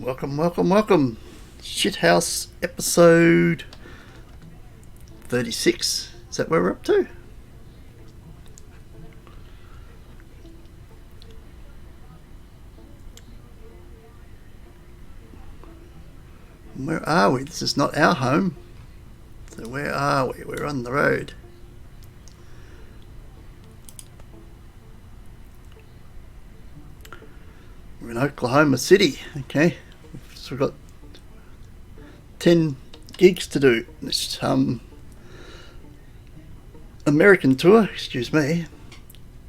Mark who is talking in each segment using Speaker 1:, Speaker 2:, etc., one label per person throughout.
Speaker 1: Welcome, welcome, welcome. Shithouse episode 36. Is that where we're up to? Where are we? This is not our home. So where are we? We're on the road. We're in Oklahoma City. Okay. So we've got 10 gigs to do. This American tour, excuse me.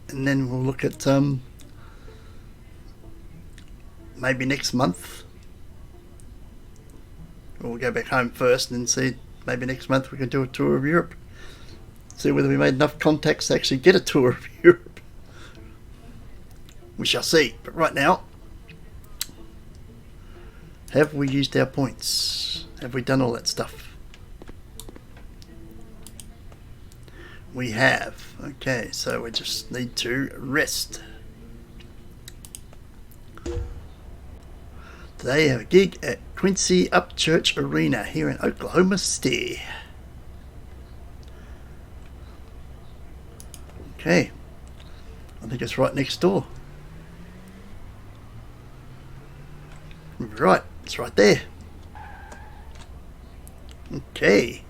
Speaker 1: And then we'll look at maybe next month. We'll go back home first and then see, maybe next month we can do a tour of Europe. See whether we made enough contacts to actually get a tour of Europe. We shall see. But right now, have we used our points? Have we done all that stuff? We have. Okay, so we just need to rest. Today I have a gig at Quincy Upchurch Arena here in Oklahoma City. Okay, I think it's right next door. Right, it's right there. Okay.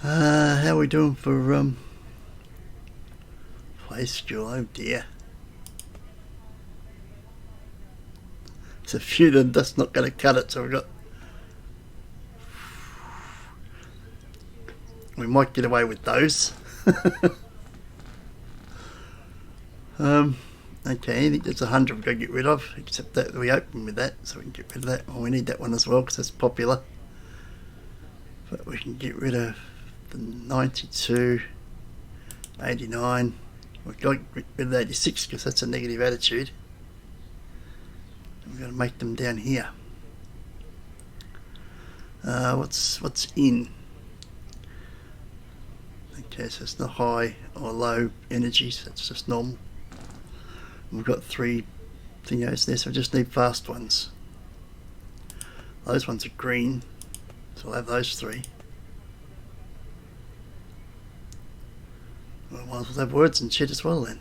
Speaker 1: How are we doing for play school? Oh dear. There's a few that's not going to cut it, so we might get away with those. Okay, I think there's 100 we've got to get rid of, except that we open with that, so we can get rid of that. Well, we need that one as well because that's popular. But we can get rid of the 92, 89. We've got to get rid of 86 because that's a negative attitude. We've got to make them down here. What's in? Okay, so it's not high or low energy, so it's just normal. We've got 3 thingos there, so we just need fast ones. Those ones are green, so we'll have those 3. Well, we'll have words and shit as well then.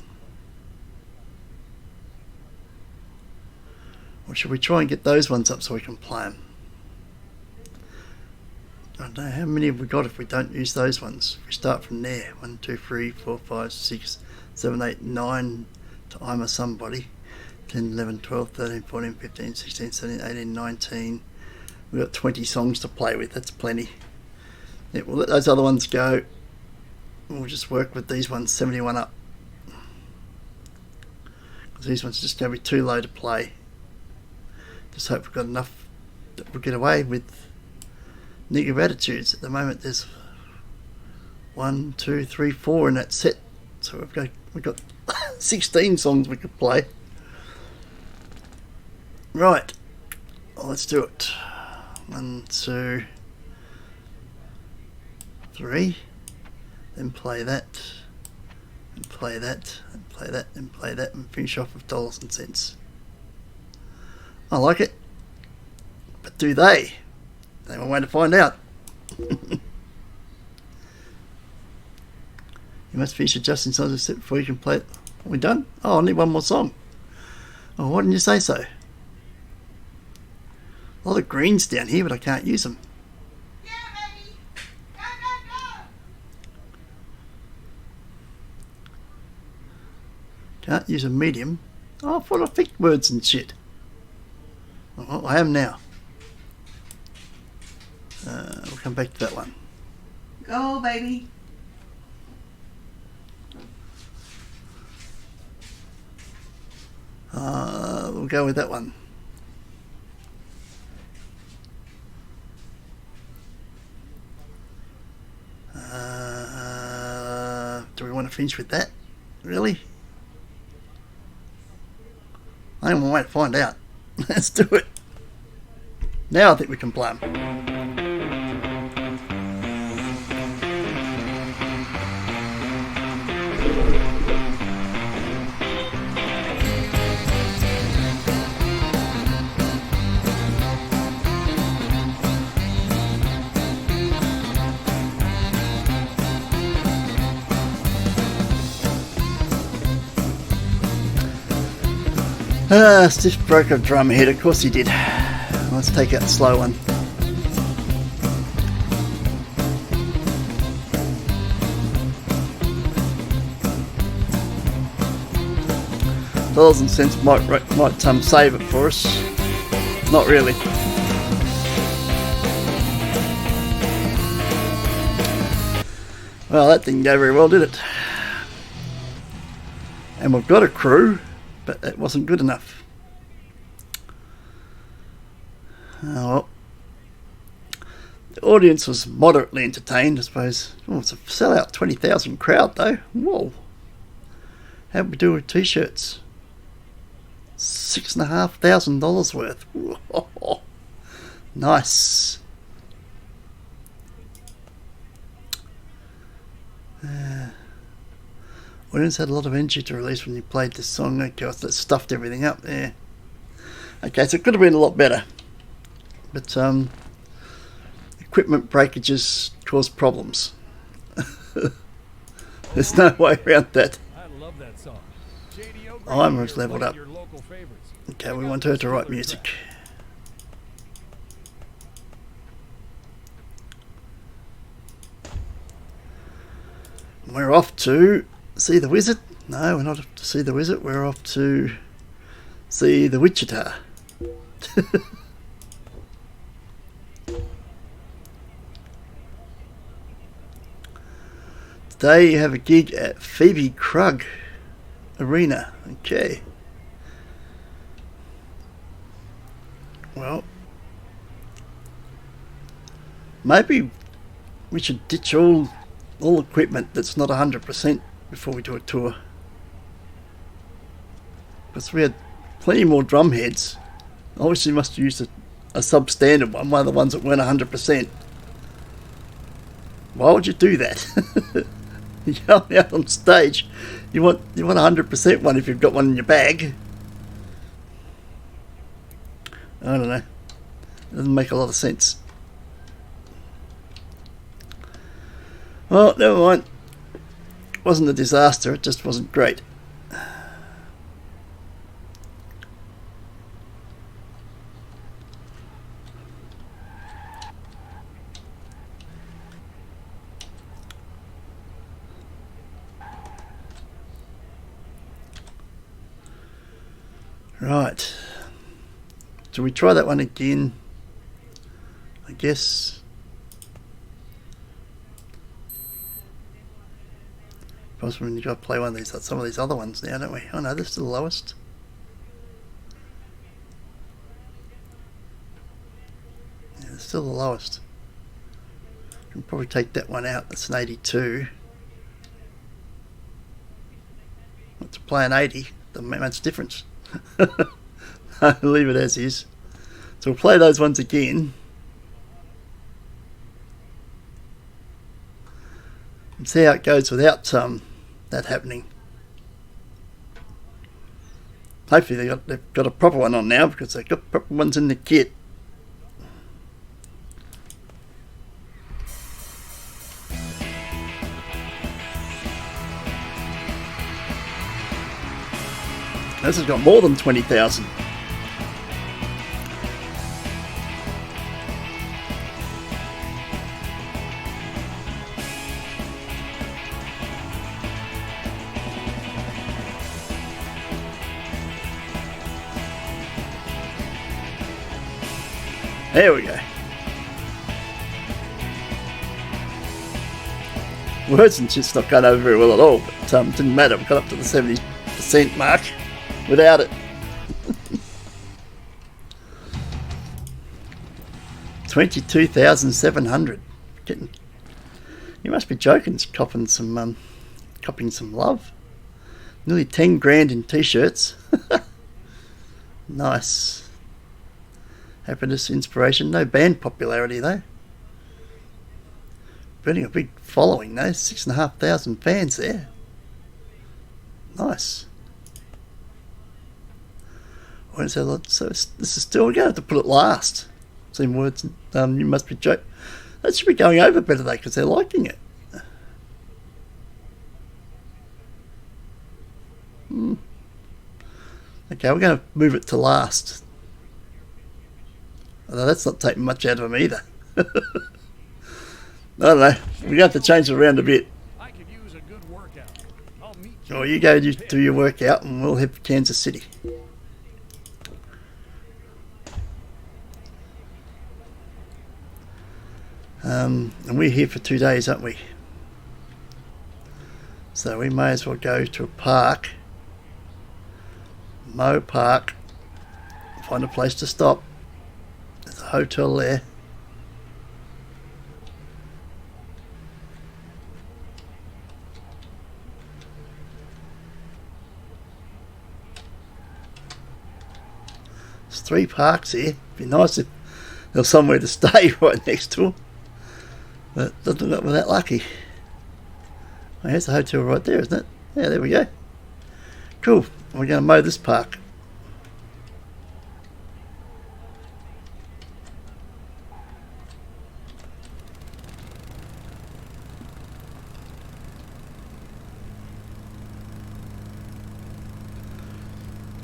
Speaker 1: Or should we try and get those ones up so we can play them? I don't know, how many have we got if we don't use those ones? If we start from there, 1, 2, 3, 4, 5, 6, 7, 8, 9 to I'm a somebody, 10, 11, 12, 13, 14, 15, 16, 17, 18, 19. We've got 20 songs to play with, that's plenty. Yeah, we'll let those other ones go. We'll just work with these ones, 71 up. Because these ones are just going to be too low to play. Just hope we've got enough that we'll get away with negative attitudes. At the moment there's 1, 2, 3, 4 in that set. So we've got 16 songs we could play. Right. Well, let's do it. 1, 2, 3. Then play that. And play that. And play that. And play that. And finish off with dollars and cents. I like it. But do they? They have a way to find out. You must finish adjusting songs a set before you can play it. Are we done? Oh, I need one more song. Oh, why didn't you say so? A lot of greens down here, but I can't use them.
Speaker 2: Yeah, baby. Go, go, go.
Speaker 1: Can't use a medium. Oh, I thought I picked words and shit. Oh, I am now. We'll come back to that one.
Speaker 2: Go, baby.
Speaker 1: We'll go with that one. Do we want to finish with that? Really? I don't want to find out. Let's do it. Now I think we can play 'em. Stiff broke a drum head, of course he did. Let's take out the slow one. Dollars and cents might save it for us. Not really. Well, that didn't go very well, did it? And we've got a crew, but that wasn't good enough. Oh well. The audience was moderately entertained, I suppose. Oh, it's a sellout 20,000 crowd though. Whoa. How'd we do with t-shirts? $6,500 worth. Whoa. Nice. Audience had a lot of energy to release when you played this song. Okay, that stuffed everything up there. Okay, so it could have been a lot better. But equipment breakages cause problems. There's no way around that.
Speaker 3: I love that song.
Speaker 1: I'm leveled up. Okay, we want her to write music. We're off to see the wizard. No, we're not off to see the wizard. We're off to see the Wichita. Today you have a gig at Phoebe Krug Arena. Okay. Well, maybe we should ditch all equipment that's not 100% before we do a tour. Because we had plenty more drum heads. Obviously must use a substandard one of the ones that weren't 100%. Why would you do that? You're out on stage. You want a 100% one if you've got one in your bag. I don't know. It doesn't make a lot of sense. Well, never mind. It wasn't a disaster, it just wasn't great. Right. So we try that one again, I guess. Possibly you've got to play one of these, some of these other ones now, don't we? Oh no, they're still the lowest. Yeah, they're still the lowest. We can probably take that one out, that's an 82. But to play an 80, doesn't make much difference. Leave it as is. So we'll play those ones again. And see how it goes without that happening. Hopefully they've got a proper one on now, because they've got proper ones in the kit. This has got more than 20,000. There we go. Words and shit's not going over very well at all, but didn't matter. We got up to the 70% mark without it. 22,700. You must be joking, copping some love. Nearly 10 grand in t-shirts. Nice. Happiness, inspiration. No band popularity though. Building a big following though. 6,500 fans there. Nice. So this is still, we're going to have to put it last. Same words. You must be joking. That should be going over better though, because they're liking it. Okay, we're going to move it to last. Although that's not taking much out of them either. I don't know. We're going to have to change it around a bit.
Speaker 3: I could use a good workout. I'll meet you.
Speaker 1: Or you go do your workout and we'll head for Kansas City. And we're here for 2 days, aren't we? So we may as well go to a park. Moe Park. Find a place to stop. There's a hotel there. There's 3 parks here. It'd be nice if there was somewhere to stay right next to them. But doesn't look like we're that lucky. Oh, here's the hotel right there, isn't it? Yeah, there we go. Cool. We're going to mow this park.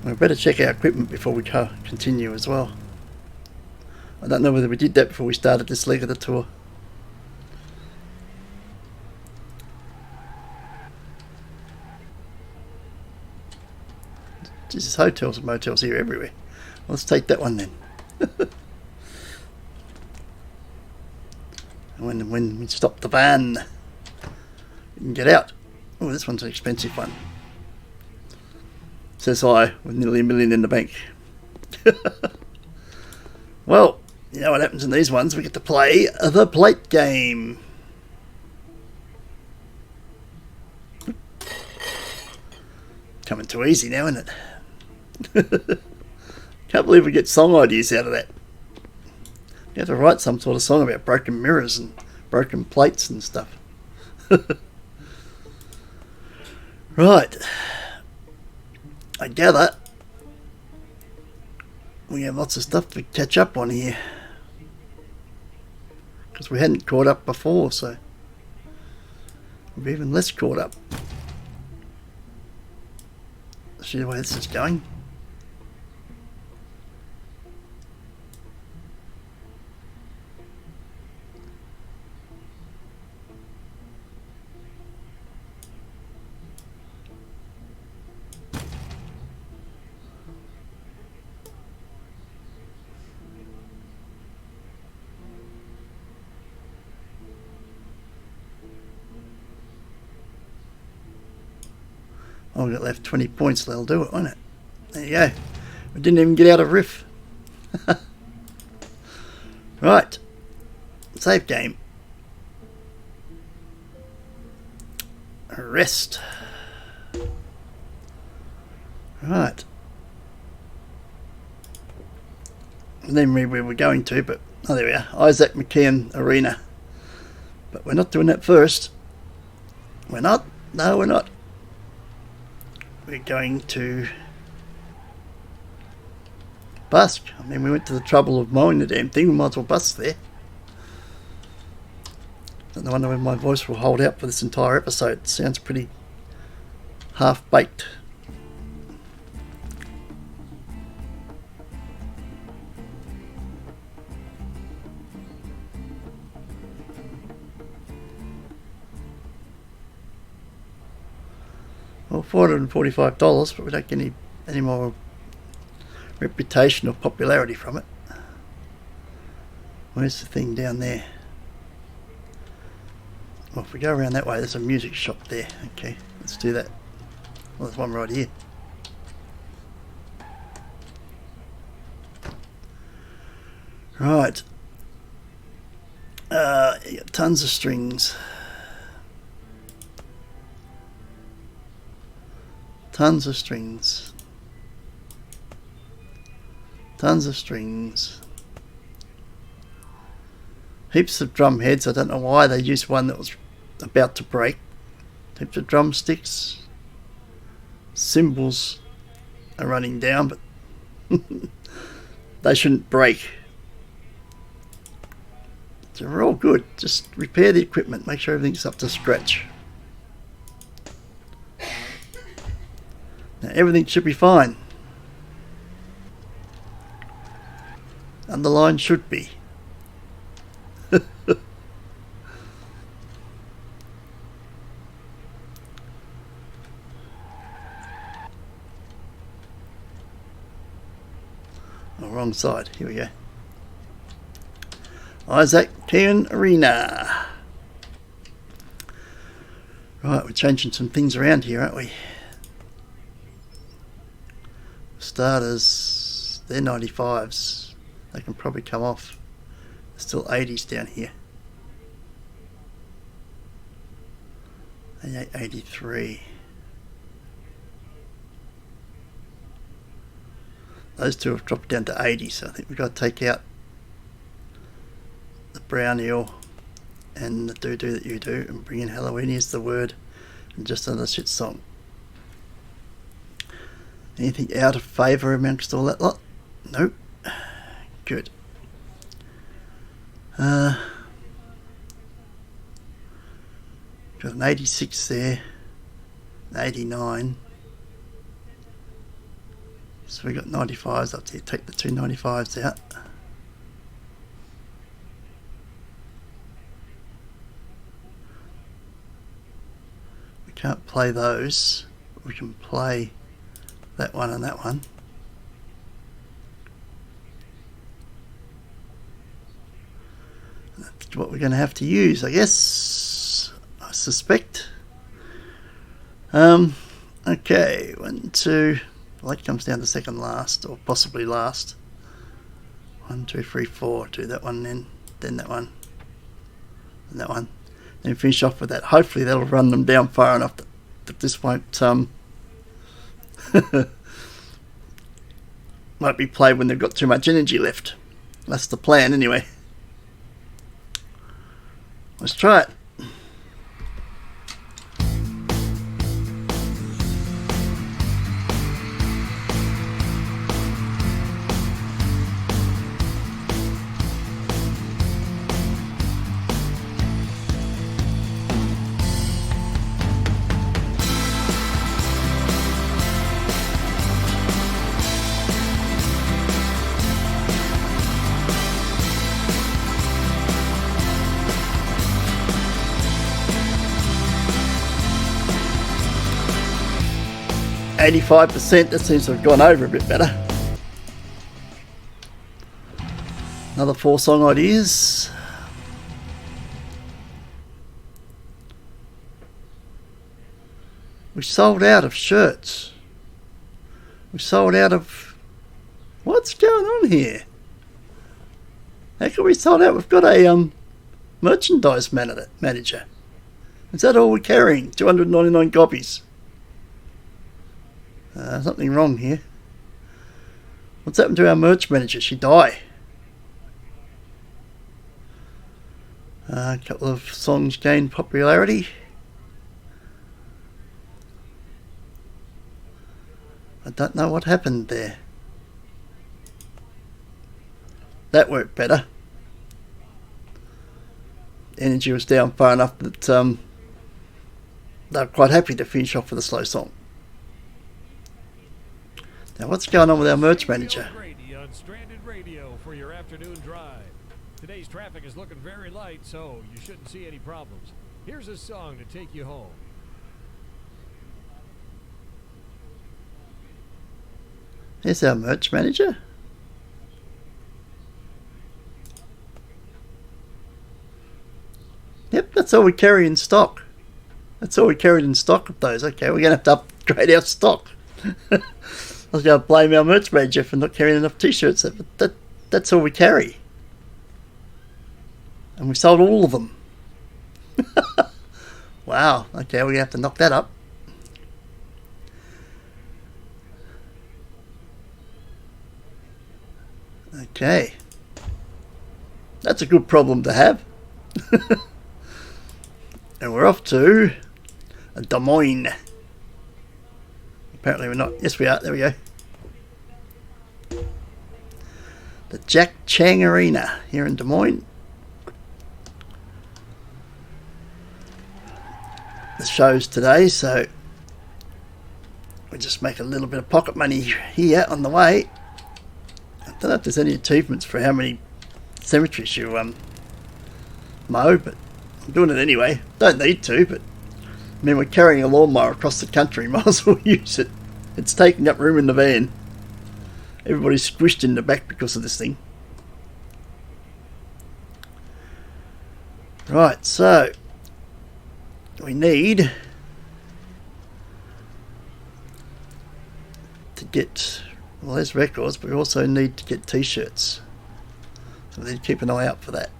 Speaker 1: We better check our equipment before we continue as well. I don't know whether we did that before we started this leg of the tour. There's hotels and motels here everywhere. Let's take that one then. And when we stop the van, we can get out. Oh, this one's an expensive one. Says I, with nearly $1 million in the bank. Well, you know what happens in these ones. We get to play the plate game. Coming too easy now, isn't it? Can't believe we get song ideas out of that. You have to write some sort of song about broken mirrors and broken plates and stuff. Right. I gather we have lots of stuff to catch up on here. Because we hadn't caught up before, so we're even less caught up. See the way this is going. Oh, we got left 20 points, that'll do it, won't it? There you go. We didn't even get out of riff. Right. Save game. Rest. Right. And then where we're going to, but oh, there we are. Isaac McKeon Arena. But we're not doing that first. We're not? No, we're not. We're going to busk. I mean, we went to the trouble of mowing the damn thing. We might as well busk there. Don't wonder when my voice will hold out for this entire episode. It sounds pretty half-baked. Well, $445, but we don't get any more reputation or popularity from it. Where's the thing down there? Well, if we go around that way, there's a music shop there. Okay, let's do that. Well, there's one right here. Right. You got tons of strings. Tons of strings. Tons of strings. Heaps of drum heads. I don't know why they used one that was about to break. Heaps of drumsticks. Cymbals are running down, but they shouldn't break. So we're all good. Just repair the equipment. Make sure everything's up to scratch. Now everything should be fine. Underline should be. Oh, wrong side. Here we go. Isaac Kieran Arena. Right, we're changing some things around here, aren't we? Starters, they're 95s. They can probably come off. There's still 80s down here. 88, 83. Those two have dropped down to 80, so I think we've got to take out the brown eel and the doo-doo that you do and bring in Halloween is the word and just another shit song. Anything out of favour amongst all that lot? Nope. Good. Got an 86 there, an 89. So we got 95s up there. Take the two 95s out. We can't play those. We can play that one and that one. That's what we're going to have to use, I guess. I suspect. Okay, 1, 2. That comes down to second last, or possibly last. 1, 2, 3, 4. Do that one, then that one, and that one. Then finish off with that. Hopefully that'll run them down far enough that this won't might be played when they've got too much energy left. That's the plan, anyway. Let's try it. %, that seems to have gone over a bit better. Another 4 song ideas. We sold out of shirts. We sold out of... What's going on here? How come we sold out? We've got a merchandise manager. Is that all we're carrying? 299 copies. Something wrong here. What's happened to our merch manager? She died. A couple of songs gained popularity. I don't know what happened there. That worked better. Energy was down far enough that they were quite happy to finish off with a slow song. Now, what's going on with our merch manager?
Speaker 3: On Stranded Radio for your afternoon drive. Today's traffic is looking very light, so you shouldn't see any problems. Here's a song to take you home.
Speaker 1: Here's our merch manager. Yep, that's all we carry in stock. That's all we carried in stock of those. Okay, we're going to have to upgrade our stock. I was going to blame our merch manager for not carrying enough t-shirts, but that's all we carry. And we sold all of them. Wow, okay, we're going to have to knock that up. Okay. That's a good problem to have. And we're off to Des Moines. Apparently we're not. Yes, we are. There we go. The Jack Chang Arena here in Des Moines. The show's today, so we just make a little bit of pocket money here on the way. don't know if there's any achievements for how many cemeteries you mow, but I'm doing it anyway. Don't need to, but I mean, we're carrying a lawnmower across the country, might as well use it. It's taking up room in the van. Everybody's squished in the back because of this thing. Right, so we need to get, well, there's records, but we also need to get t-shirts. So we need to keep an eye out for that.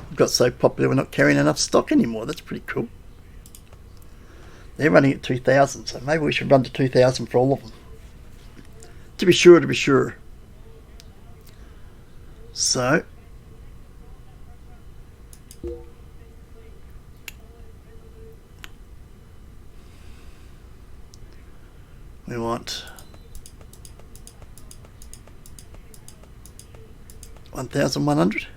Speaker 1: We've got so popular we're not carrying enough stock anymore. That's pretty cool. They're running at 2,000, so maybe we should run to 2,000 for all of them. To be sure, to be sure. So we want 1,100.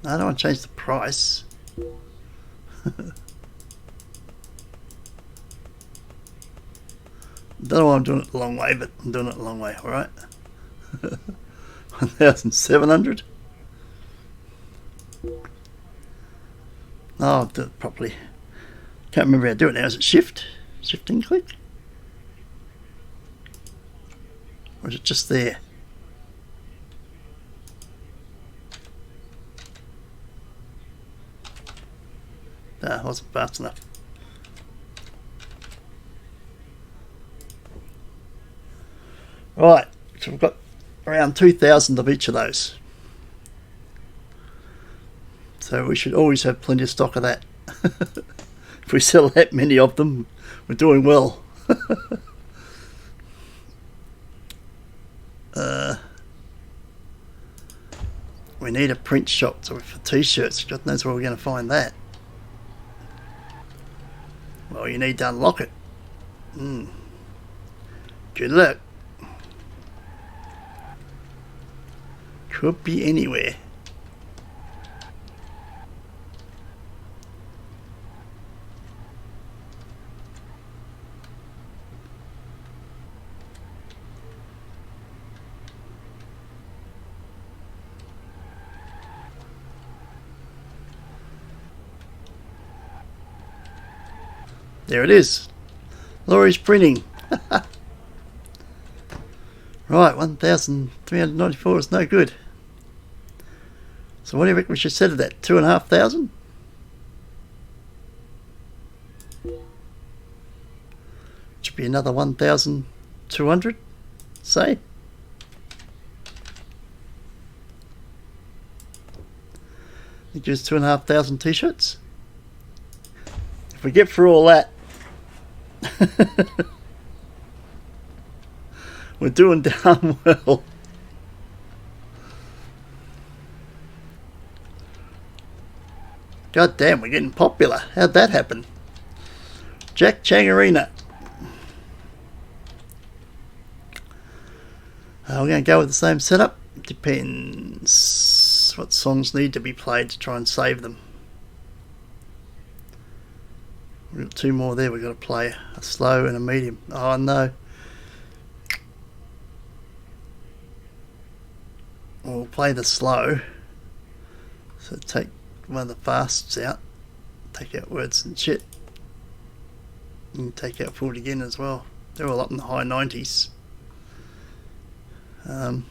Speaker 1: No, I don't want to change the price. Don't know why I'm doing it the long way, but I'm doing it the long way, alright? 1,700. Oh, I'll do it properly. Can't remember how to do it now. Is it shift? Shift and click? Or is it just there? No, it wasn't fast enough. Right, so we've got around 2,000 of each of those. So we should always have plenty of stock of that. If we sell that many of them, we're doing well. We need a print shop for t-shirts. God knows where we're going to find that. Well, you need to unlock it. Good luck. Could be anywhere. There it is. Laurie's printing. Right, 1,394 is no good. So what do you reckon we should set it at? 2,500? Should be another 1,200, say. It gives 2,500 t-shirts. If we get through all that, we're doing damn well. God damn, we're getting popular. How'd that happen? Jack Chang Arena. We're going to go with the same setup. Depends what songs need to be played to try and save them. We've got two more there we've got to play. A slow and a medium. Oh no. We'll play the slow. So take one of the fasts out. Take out words and shit. And take out forward again as well. They're all up in the high 90s. We're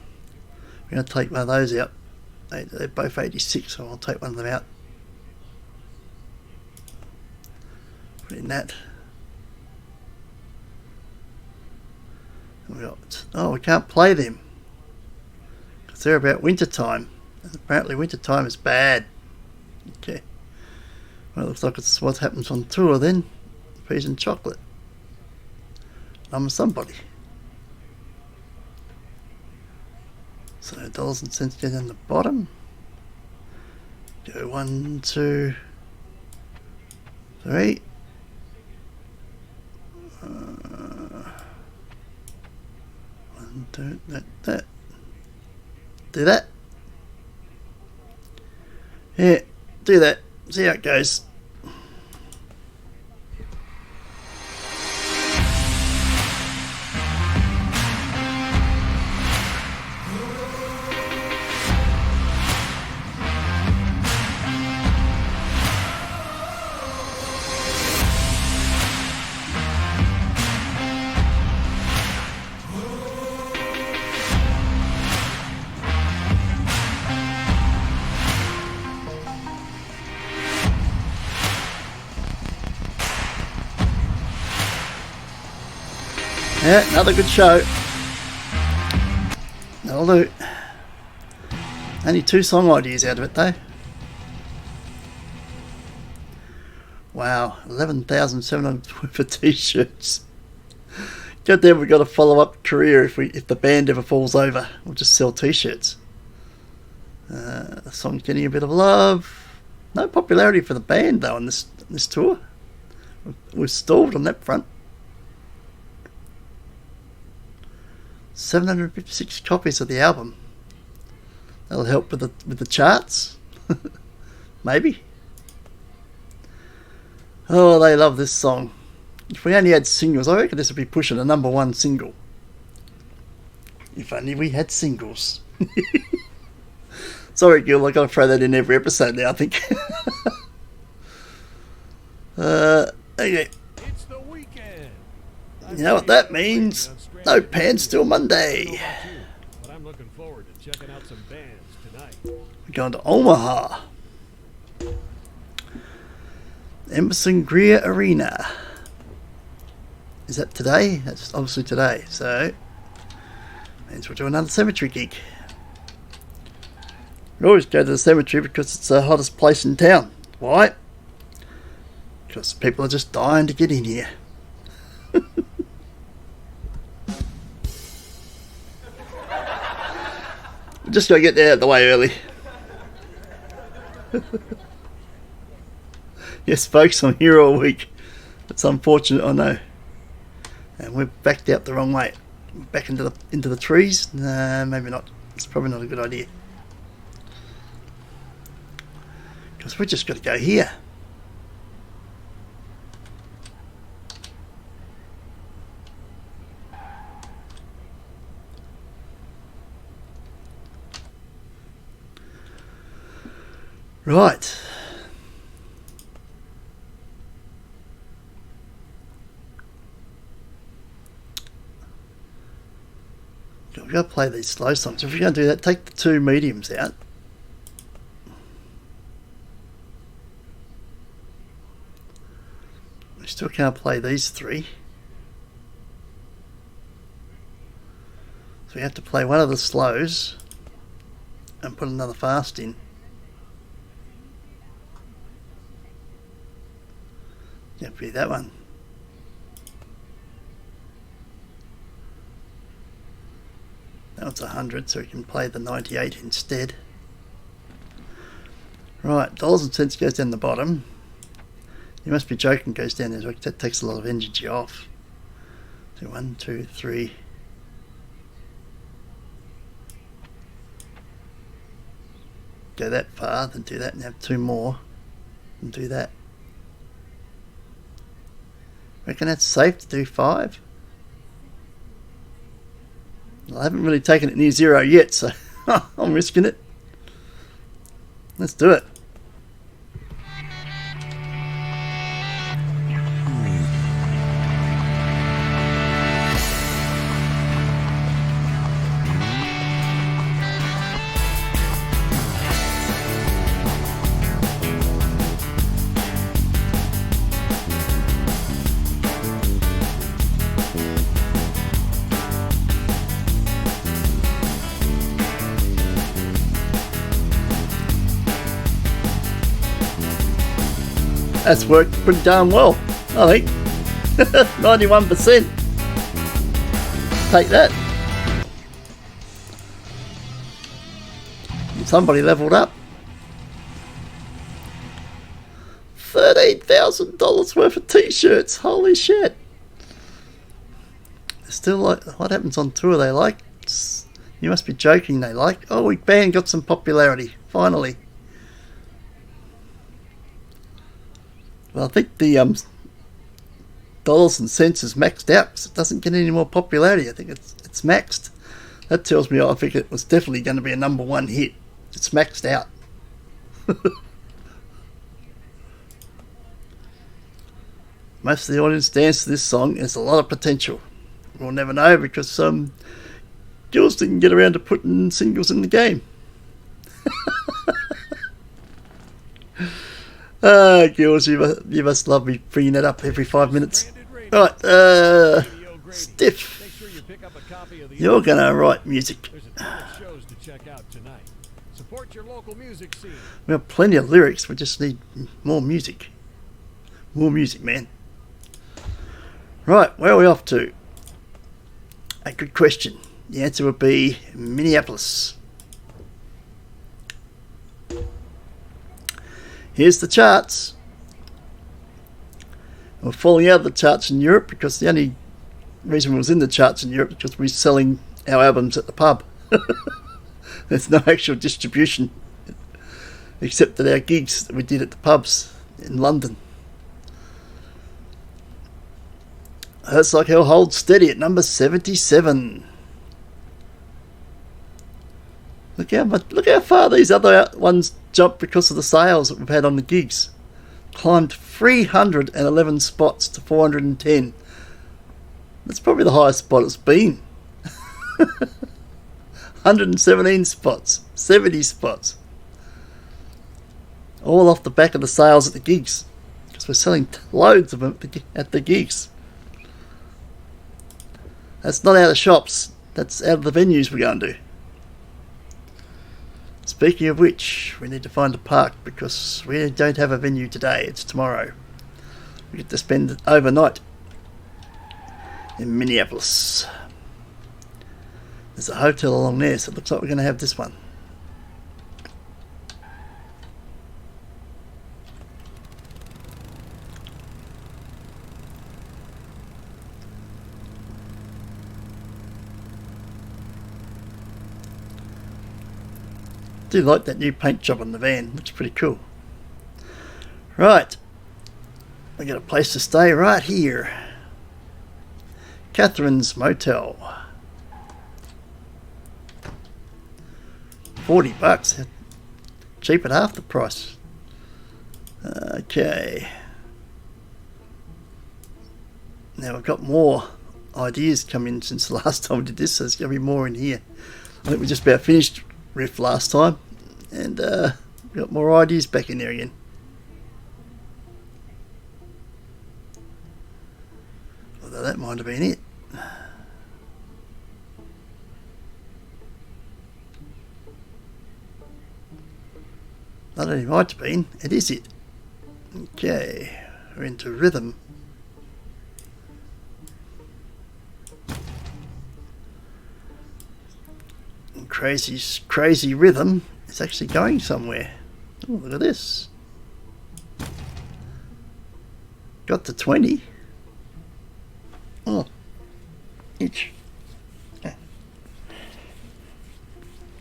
Speaker 1: going to take one of those out. They're both 86, so I'll take one of them out. Put in that. And we got, oh, we can't play them because they're about winter time. And apparently winter time is bad. Okay. Well, it looks like it's what happens on tour then. Peas and chocolate. I'm somebody. So dollars and cents down the bottom. Go 1, 2, 3. One, two, that. Do that. Yeah, do that. See how it goes. Yeah, another good show. That'll do. Only 2 song ideas out of it though. Wow, 11,700 for t-shirts. God damn, we've got a follow-up career if the band ever falls over. We'll just sell t-shirts. The song's getting a bit of love. No popularity for the band though on this tour. We're stalled on that front. 756 copies of the album. That'll help with the charts. Maybe. Oh, they love this song. If we only had singles, I reckon this would be pushing a #1 single. If only we had singles. Sorry, Gil, I gotta throw that in every episode now, I think. Okay.
Speaker 3: It's the weekend.
Speaker 1: You know what that means? No pants till Monday.
Speaker 3: But I'm looking forward to checking out some bands tonight.
Speaker 1: We're going to Omaha. Emerson Greer Arena. Is that today? That's obviously today. So, means we'll do another cemetery gig. We always go to the cemetery because it's the hottest place in town. Why? Because people are just dying to get in here. Just gotta get there out of the way early. Yes, folks, I'm here all week. It's unfortunate, I know. And we're backed out the wrong way. Back into the trees? Nah, maybe not. It's probably not a good idea. Because we just got to go here. Right. We've got to play these slow songs. If you're going to do that, take the 2 mediums out. We still can't play these 3. So we have to play one of the slows and put another fast in. Can't be that one. Now it's 100, so we can play the 98 instead. Right, dollars and cents goes down the bottom. You must be joking, goes down there. That takes a lot of energy off. So 1, 2, 3. Go that far, then do that and have 2 more. And do that. Reckon that's safe to do 5? Well, I haven't really taken it near 0 yet, so I'm risking it. Let's do it. That's worked pretty darn well, I think. 91%. Take that. Somebody leveled up. $13,000 worth of t-shirts. Holy shit. Still, like, what happens on tour they like? You must be joking they like. Oh, we band got some popularity. Finally. Well, I think the dollars and cents is maxed out because it doesn't get any more popularity. I think it's maxed. That tells me I think it was definitely going to be a number one hit. It's maxed out. Most of the audience dance to this song. There's a lot of potential. We'll never know because Jules didn't get around to putting singles in the game. Jules, you must love me bringing that up every 5 minutes. Right, Stiff. You're gonna write music.
Speaker 3: There's a ton of shows to check out tonight. Support your local music scene.
Speaker 1: We have plenty of lyrics. We just need more music. More music, man. Right, where are we off to? A good question. The answer would be Minneapolis. Here's the charts. We're falling out of the charts in Europe because the only reason we was in the charts in Europe is because we're selling our albums at the pub. There's no actual distribution except at our gigs that we did at the pubs in London. Hurts Like Hell holds steady at number 77. Look how far these other ones jumped because of the sales that we've had on the gigs. Climbed 311 spots to 410. That's probably the highest spot it's been. 117 spots, 70 spots. All off the back of the sales at the gigs. Because we're selling loads of them at the gigs. That's not out of shops. That's out of the venues we're going to. Speaking of which, we need to find a park because we don't have a venue today. It's tomorrow. We get to spend overnight in Minneapolis. There's a hotel along there, so it looks like we're going to have this one. I do like that new paint job on the van. Looks pretty cool. Right. We got a place to stay right here. Catherine's Motel. $40. Cheap at half the price. Okay. Now we've got more ideas come in since the last time we did this, so there's going to be more in here. I think we just about finished riff last time, and got more ideas back in there again. Although that might have been it. Not only might have been, it is it. Okay, we're into rhythm. Crazy rhythm is actually going somewhere. Oh, look at this. Got to 20. Oh, itch.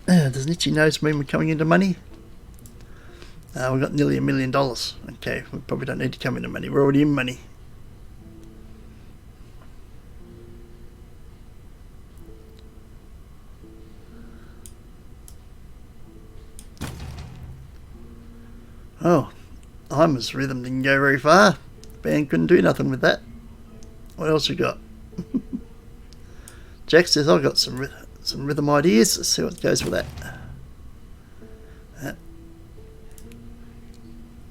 Speaker 1: Does Itchy Nose mean we're coming into money? We've got nearly $1 million. Okay, we probably don't need to come into money. We're already in money. Oh, Ima's rhythm didn't go very far. The band couldn't do nothing with that. What else you got? Jack says I've got some rhythm ideas. Let's see what goes with that.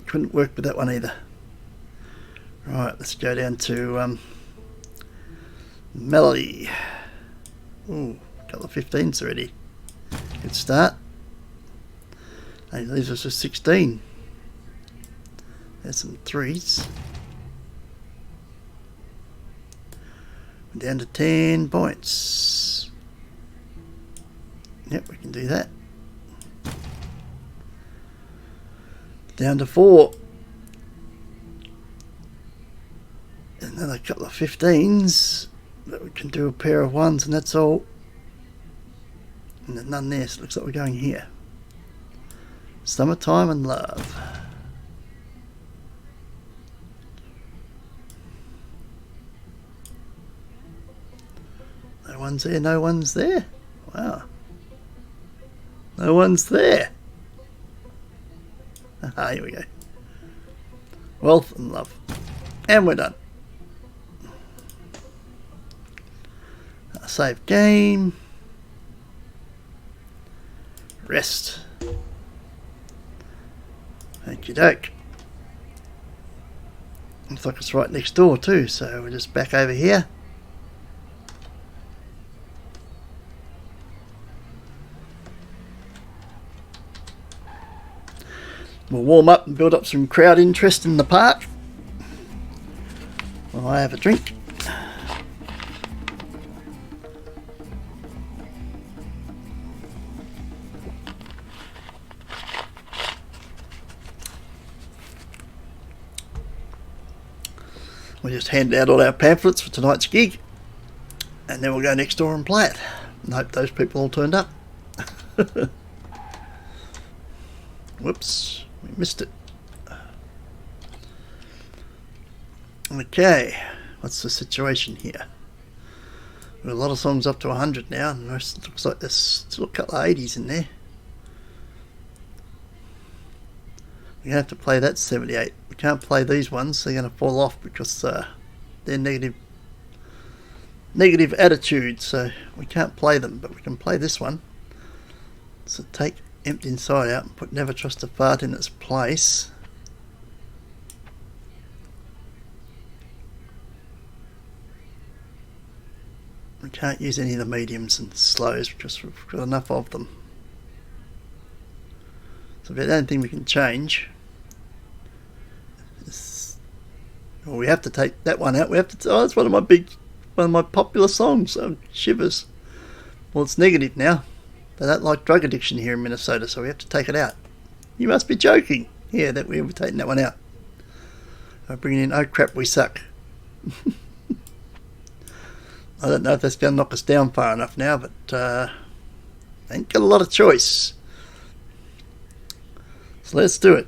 Speaker 1: Couldn't work with that one either. Right, let's go down to melody. Ooh, a couple of 15s already. Good start. And it leaves us with 16. There's some 3s. We're down to 10 points. Yep, we can do that. Down to 4. Another couple of 15s. But we can do a pair of 1s and that's all. And there's none there, so it looks like we're going here. Summertime and Love. No one's there, no one's there. Wow. No one's there. Ah, here we go. Wealth and love. And we're done. Save game. Rest. Okie doke. Looks like it's right next door too, so we're just back over here. We'll warm up and build up some crowd interest in the park while I have a drink. We'll just hand out all our pamphlets for tonight's gig, and then we'll go next door and play it and hope those people all turned up. Whoops, we missed it. Okay, what's the situation here? We've got a lot of songs up to 100 now, and most looks like there's still a couple of 80s in there. We're going to have to play that 78. We can't play these ones, they're going to fall off because they're negative attitude, so we can't play them, but we can play this one. So take Empty Inside out and put Never Trust a Fart in its place. We can't use any of the mediums and slows because we've got enough of them. So the only thing we can change is, well, we have to take that one out. We have to. Oh, it's one of my popular songs. Shivers. Well, it's negative now. They don't like drug addiction here in Minnesota, so we have to take it out. You must be joking. Yeah, that we're taking that one out. I'm bringing in Oh Crap We Suck. I don't know if that's going to knock us down far enough now, but ain't got a lot of choice. So let's do it.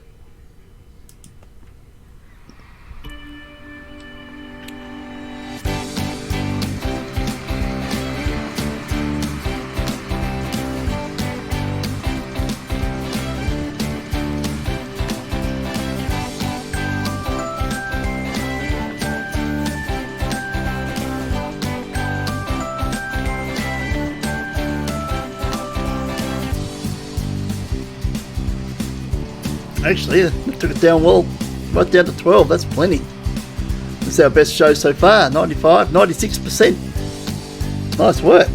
Speaker 1: Actually, we took it down well, right down to 12, that's plenty. This is our best show so far, 95, 96%. Nice work.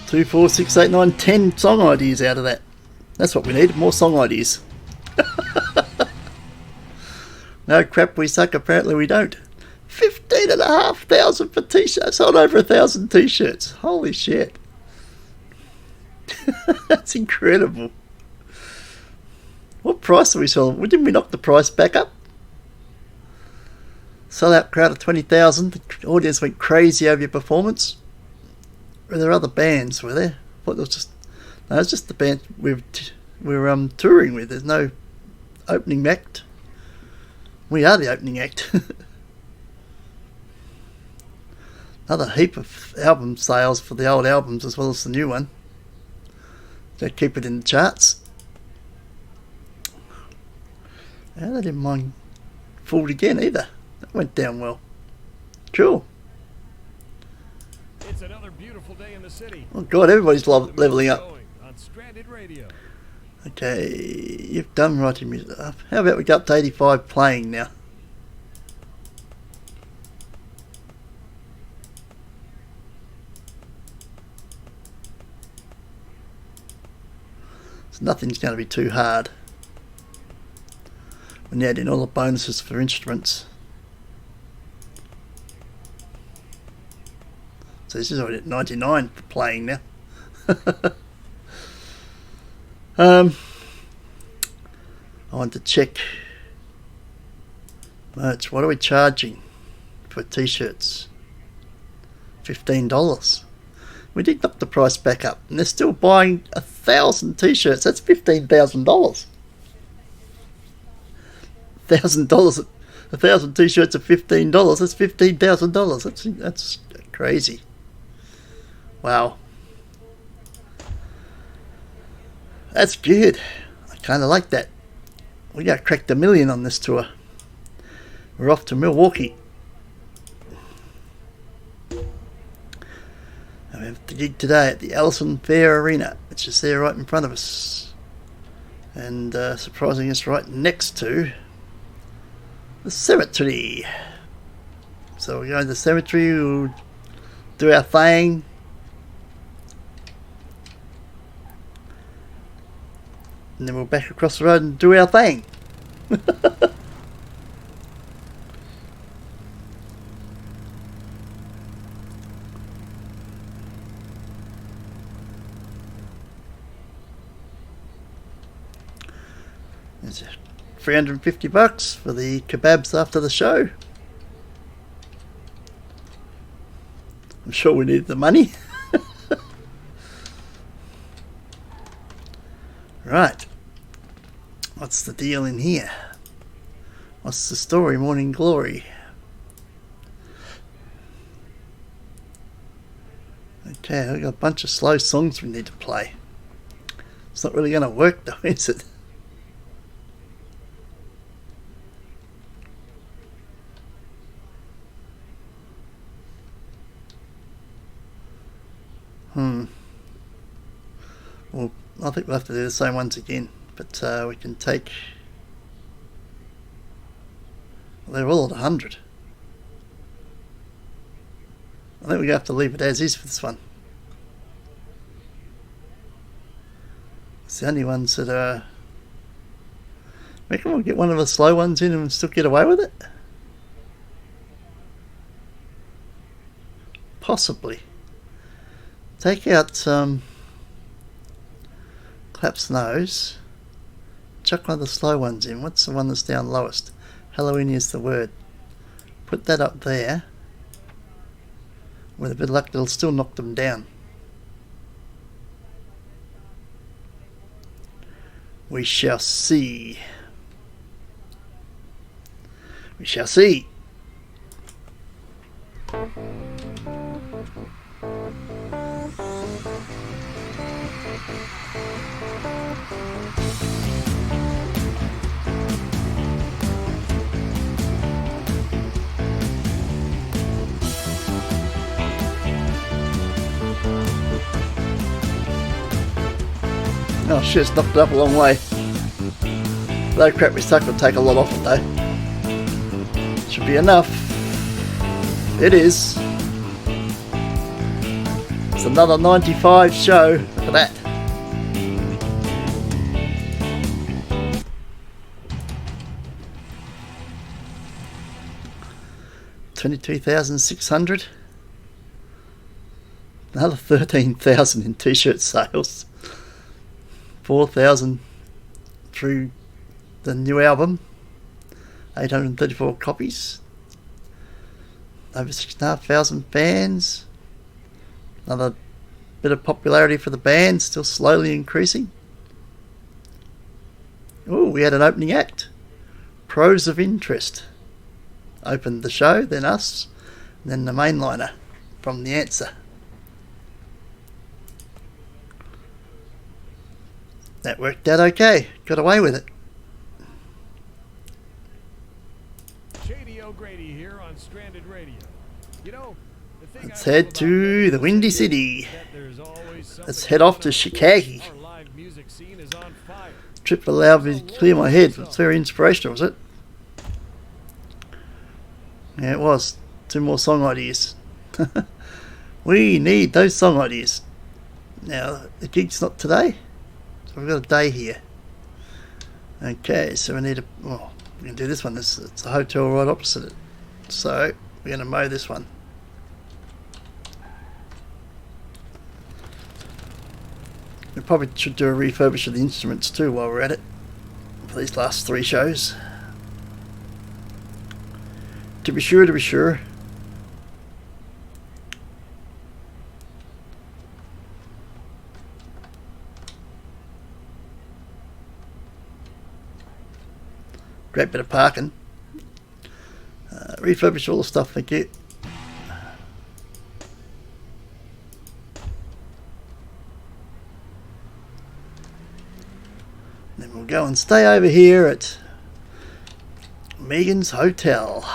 Speaker 1: 2, 4, 6, 8, 9, 10 song ideas out of that. That's what we need, more song ideas. No crap we suck, apparently we don't. 15,500 for t-shirts, sold over 1,000 t-shirts. Holy shit. That's incredible. What price are we selling? Didn't we knock the price back up? Sell out crowd of 20,000. The audience went crazy over your performance. Were there other bands? Were there? I thought it was just. No, it's just the band we're touring with. There's no opening act. We are the opening act. Another heap of album sales for the old albums as well as the new one. So keep it in the charts. And I didn't mind Fooled Again either. That went down well. Cool.
Speaker 3: It's another beautiful day in the city.
Speaker 1: Oh God, everybody's leveling up.
Speaker 3: On Stranded Radio.
Speaker 1: Okay, you've done writing music. How about we go up to 85 playing now? So nothing's going to be too hard when you add in all the bonuses for instruments. So this is already at 99 for playing now. I want to check merch. What are we charging for t-shirts? $15. We did knock the price back up, and they're still buying 1,000 t-shirts. That's $15,000. $1,000 1,000 t-shirts are $15. That's $15,000. That's crazy. Wow. That's good. I kind of like that. We got cracked 1 million on this tour. We're off to Milwaukee. And we have the gig today at the Allison Fair Arena, which is there right in front of us. And surprising us right next to the cemetery. So we're going to the cemetery, we'll do our thing. And then we'll back across the road and do our thing. It's $350 for the kebabs after the show. I'm sure we need the money. Right. What's the deal in here? What's the story, Morning Glory? Okay, I've got a bunch of slow songs we need to play. It's not really going to work though, is it? Well, I think we'll have to do the same ones again, but we can take... Well, they're all at 100. I think we have to leave it as is for this one. It's the only ones that are... Reckon we'll get one of the slow ones in and still get away with it? Possibly. Take out Clap's Nose. Chuck one of the slow ones in. What's the one that's down lowest? Halloween is the word. Put that up there. With a bit of luck, it'll still knock them down. We shall see. We shall see. Oh shit, it's knocked it up a long way. Though crap we stuck will take a lot off it though. Should be enough. It is. It's another 95 show. Look at that. $22,600. Another 13,000 in t-shirt sales. 4,000 through the new album. 834 copies. Over 6,500 fans. Another bit of popularity for the band, still slowly increasing. Oh, we had an opening act. Pros of Interest opened the show, then us, then the mainliner from The Answer. That worked out okay. Got away with it.
Speaker 3: Shady O'Grady here on Stranded Radio. You know, the thing
Speaker 1: Let's head to the Windy City. Let's head off to Chicago.
Speaker 3: Our live music scene is on fire.
Speaker 1: Trip allowed me to clear my head. It's very inspirational, was it? Yeah, it was. 2 more song ideas. We need those song ideas. Now, the gig's not today. So we've got a day here. Okay, so we need a... Well, we can do this one. It's a hotel right opposite it. So, we're going to mow this one. We probably should do a refurbish of the instruments too while we're at it. For these last 3 shows. To be sure. Great bit of parking. refurbish all the stuff, thank you. Then we'll go and stay over here at Megan's Hotel.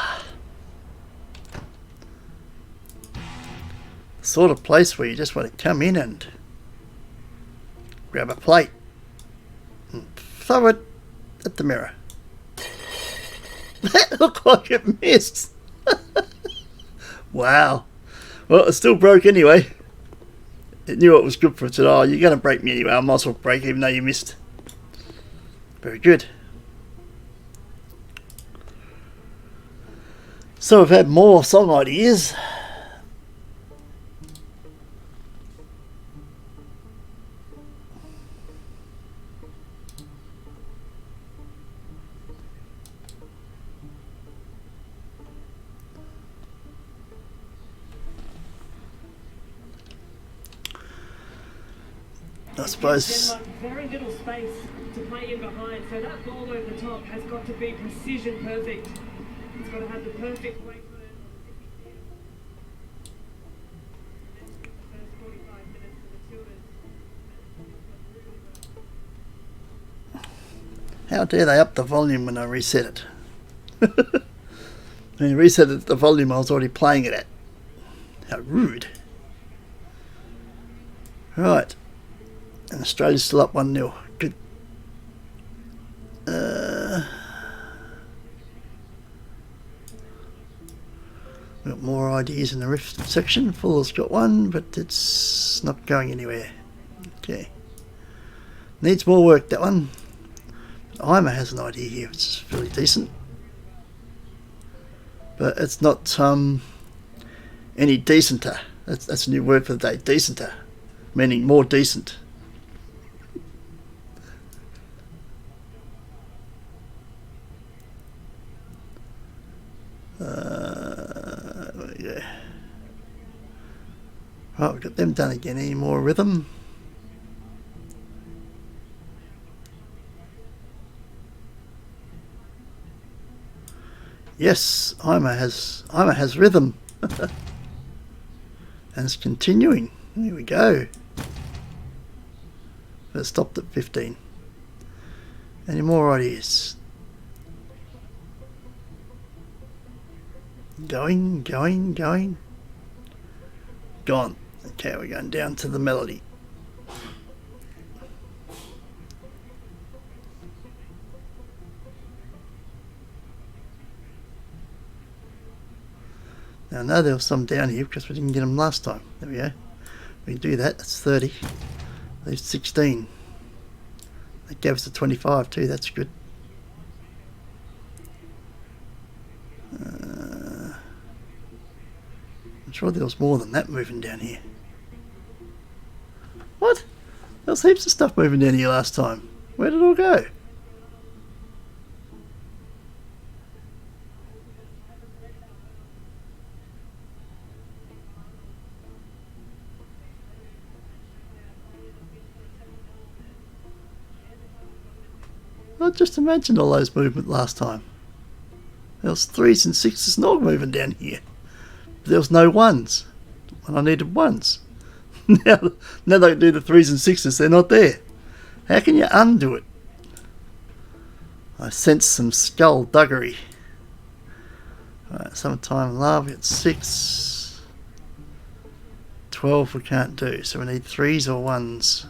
Speaker 1: The sort of place where you just want to come in and grab a plate and throw it at the mirror. That looked like it missed. Wow. Well, it still broke anyway. It knew it was good for it. It said, oh, you're going to break me anyway. I might as well break even though you missed. Very good. So we've had more song ideas. I suppose.
Speaker 4: Very little space to play in behind, so that ball over the top has got to be precision perfect. It's got to have the perfect weight on it. The first 45 minutes for the Children.
Speaker 1: How dare they up the volume when I reset it? When you reset it, the volume I was already playing it at. How rude. Right. And Australia's still up 1-0. Good. We've got more ideas in the riff section. Fuller's got one, but it's not going anywhere. Okay. Needs more work, that one. But Ima has an idea here, which is fairly decent. But it's not any decenter. That's a new word for the day, decenter. Meaning more decent. Yeah. Right, we've got them done again. Any more rhythm? Yes, Ima has rhythm. And it's continuing. Here we go. But it stopped at 15. Any more ideas? Going. Gone. Okay, we're going down to the melody. Now I know there was some down here because we didn't get them last time. There we go. We can do that. That's 30. Leaves 16. That gave us a 25 too. That's good. I'm sure there was more than that moving down here. What? There was heaps of stuff moving down here last time. Where did it all go? I just imagined all those movement last time. There was 3s and 6s not moving down here. There was no 1s when I needed 1s. now they do the 3s and 6s, they're not there. How can you undo it? I sense some skullduggery. Alright, Summertime Love, it's 6. 12 we can't do, so we need 3s or 1s.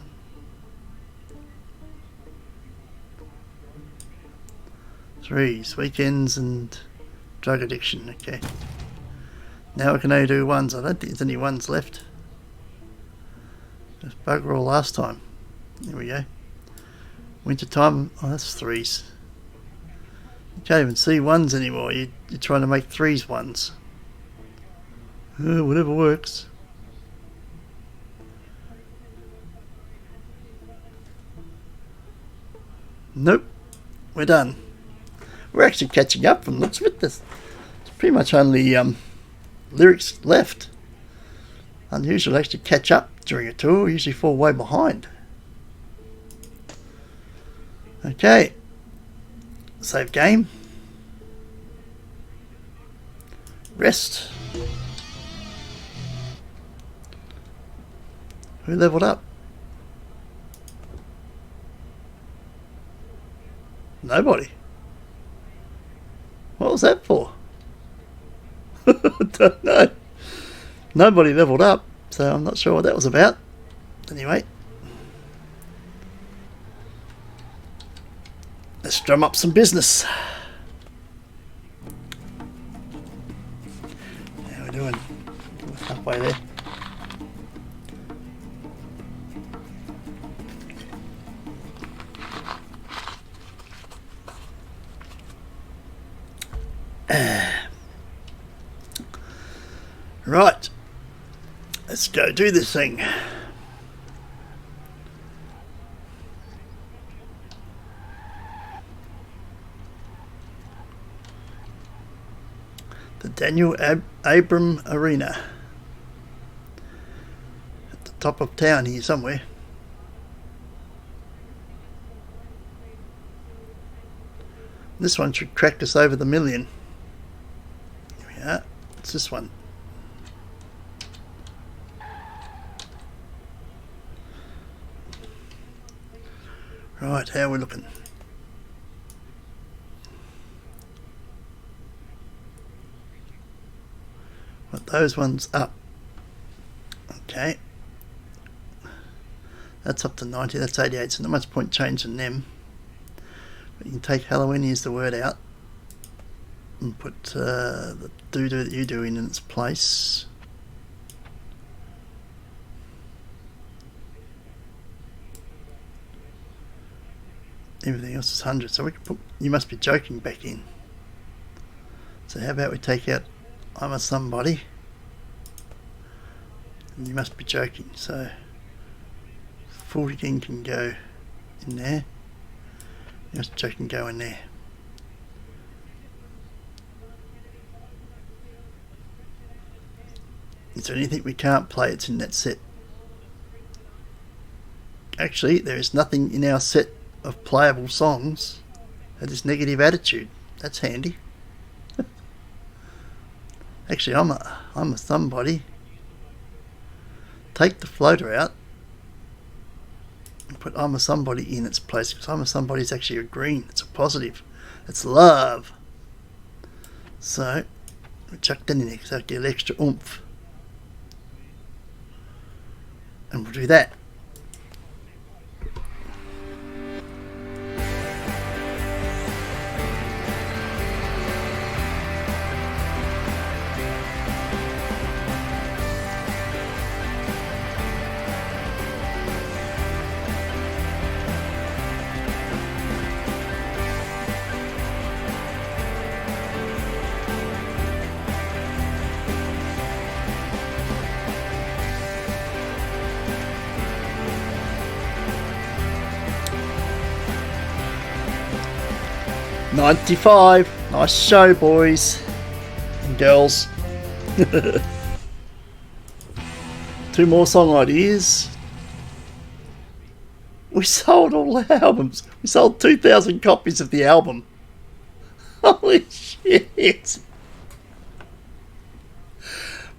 Speaker 1: Threes, weekends and drug addiction, okay. Now I can only do 1s. I don't think there's any 1s left. Just bugger all last time. There we go. Winter time, oh that's 3s. You can't even see 1s anymore. You're trying to make 3s 1s. Whatever works. Nope. We're done. We're actually catching up from looks with this. It's pretty much only lyrics left. Unusual to actually catch up during a tour. We usually fall way behind. Okay. Save game. Rest. Who leveled up? Nobody. What was that for? Don't know. Nobody leveled up, so I'm not sure what that was about. Anyway, let's drum up some business. How are we doing? We're halfway there. Right, let's go do this thing. The Daniel Abram Arena. At the top of town here somewhere. This one should crack us over the million. Here we are. It's this one. Right, how are we looking? But those ones up. Okay. That's up to 90, that's 88, so not much point changing them. But you can take Halloween, use the word out, and put the doo-doo that you do in its place. Everything else is 100, so we can put You Must Be Joking back in. So how about we take out I'm a Somebody and You Must Be Joking. So 14 can go in there. You Must Be Joking go in there. Is there anything we can't play? It's in that set. Actually, there is nothing in our set of playable songs that is Negative Attitude. That's handy. Actually, I'm a Somebody. Take the floater out and put I'm a Somebody in its place, because I'm a Somebody is actually a green. It's a positive. It's love. So we chuck that in there because that'll get extra oomph. And we'll do that. $95. Nice show, boys and girls. 2 more song ideas. We sold all the albums. We sold 2,000 copies of the album. Holy shit.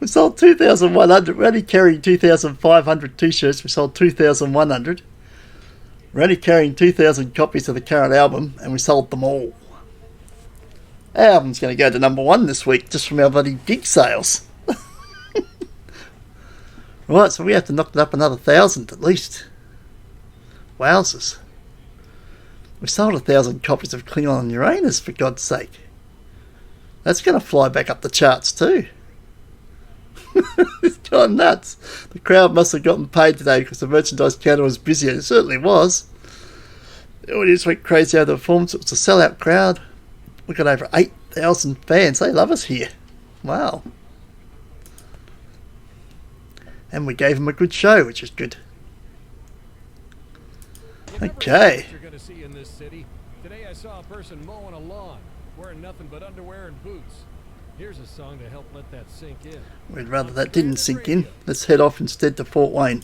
Speaker 1: We sold 2,100. We're only carrying 2,500 t-shirts. We sold 2,100. We're only carrying 2,000 copies of the current album, and we sold them all. Our album's going to go to #1 this week, just from our bloody gig sales. Right, so we have to knock it up another 1,000 at least. Wowzers. We sold 1,000 copies of Klingon and Uranus, for God's sake. That's going to fly back up the charts too. It's gone nuts. The crowd must have gotten paid today because the merchandise counter was busy, and it certainly was. The audience went crazy over the performance. It was a sellout crowd. We got over 8,000 fans. They love us here. Wow. And we gave them a good show, which is good. Okay.
Speaker 3: You're going to see in this city. Today I saw a person mowing a lawn, wearing nothing but underwear and boots. Here's a song to help let that sink in.
Speaker 1: We'd rather that didn't sink in. Let's head off instead to Fort Wayne.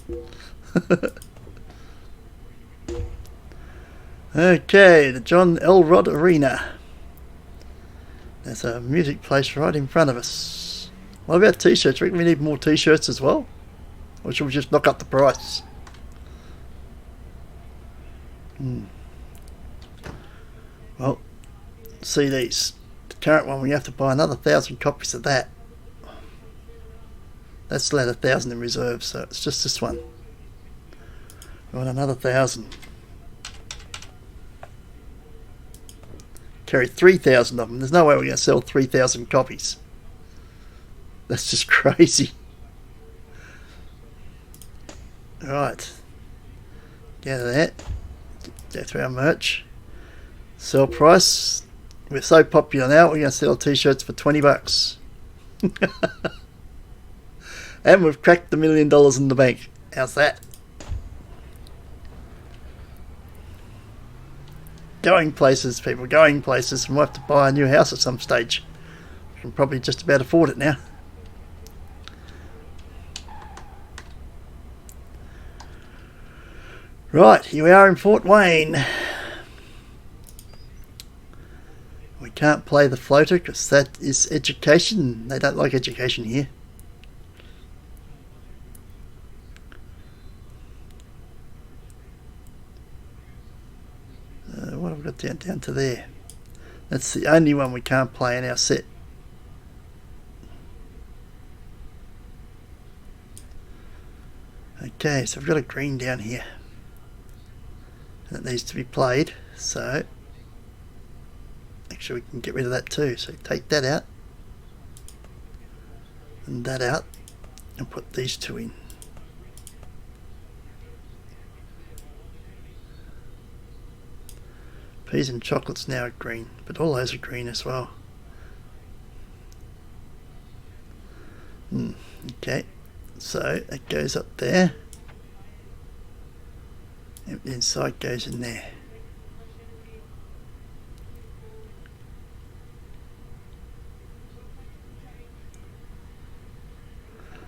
Speaker 1: Okay, the John Elrod Arena. There's a music place right in front of us. What about t-shirts? Reckon we need more t-shirts as well? Or should we just knock up the price? Well, CDs. The current one, we have to buy another 1,000 copies of that. That's still at 1,000 in reserve, so it's just this one. We want another 1,000. Carry 3,000 of them. There's no way we're going to sell 3,000 copies. That's just crazy. Right. Get out of that. Go through our merch. Sell price. We're so popular now, we're going to sell t-shirts for $20. And we've cracked $1 million in the bank. How's that? Going places, people, going places. And we'll have to buy a new house at some stage. We can probably just about afford it now. Right, here we are in Fort Wayne. We can't play the floater because that is education. They don't like education here. What have we got down to there? That's the only one we can't play in our set. Okay, so we've got a green down here. That needs to be played, so actually we can get rid of that too. So take that out and that out and put these two in. Peas and chocolates now are green, but all those are green as well. Okay, so it goes up there. And the inside goes in there.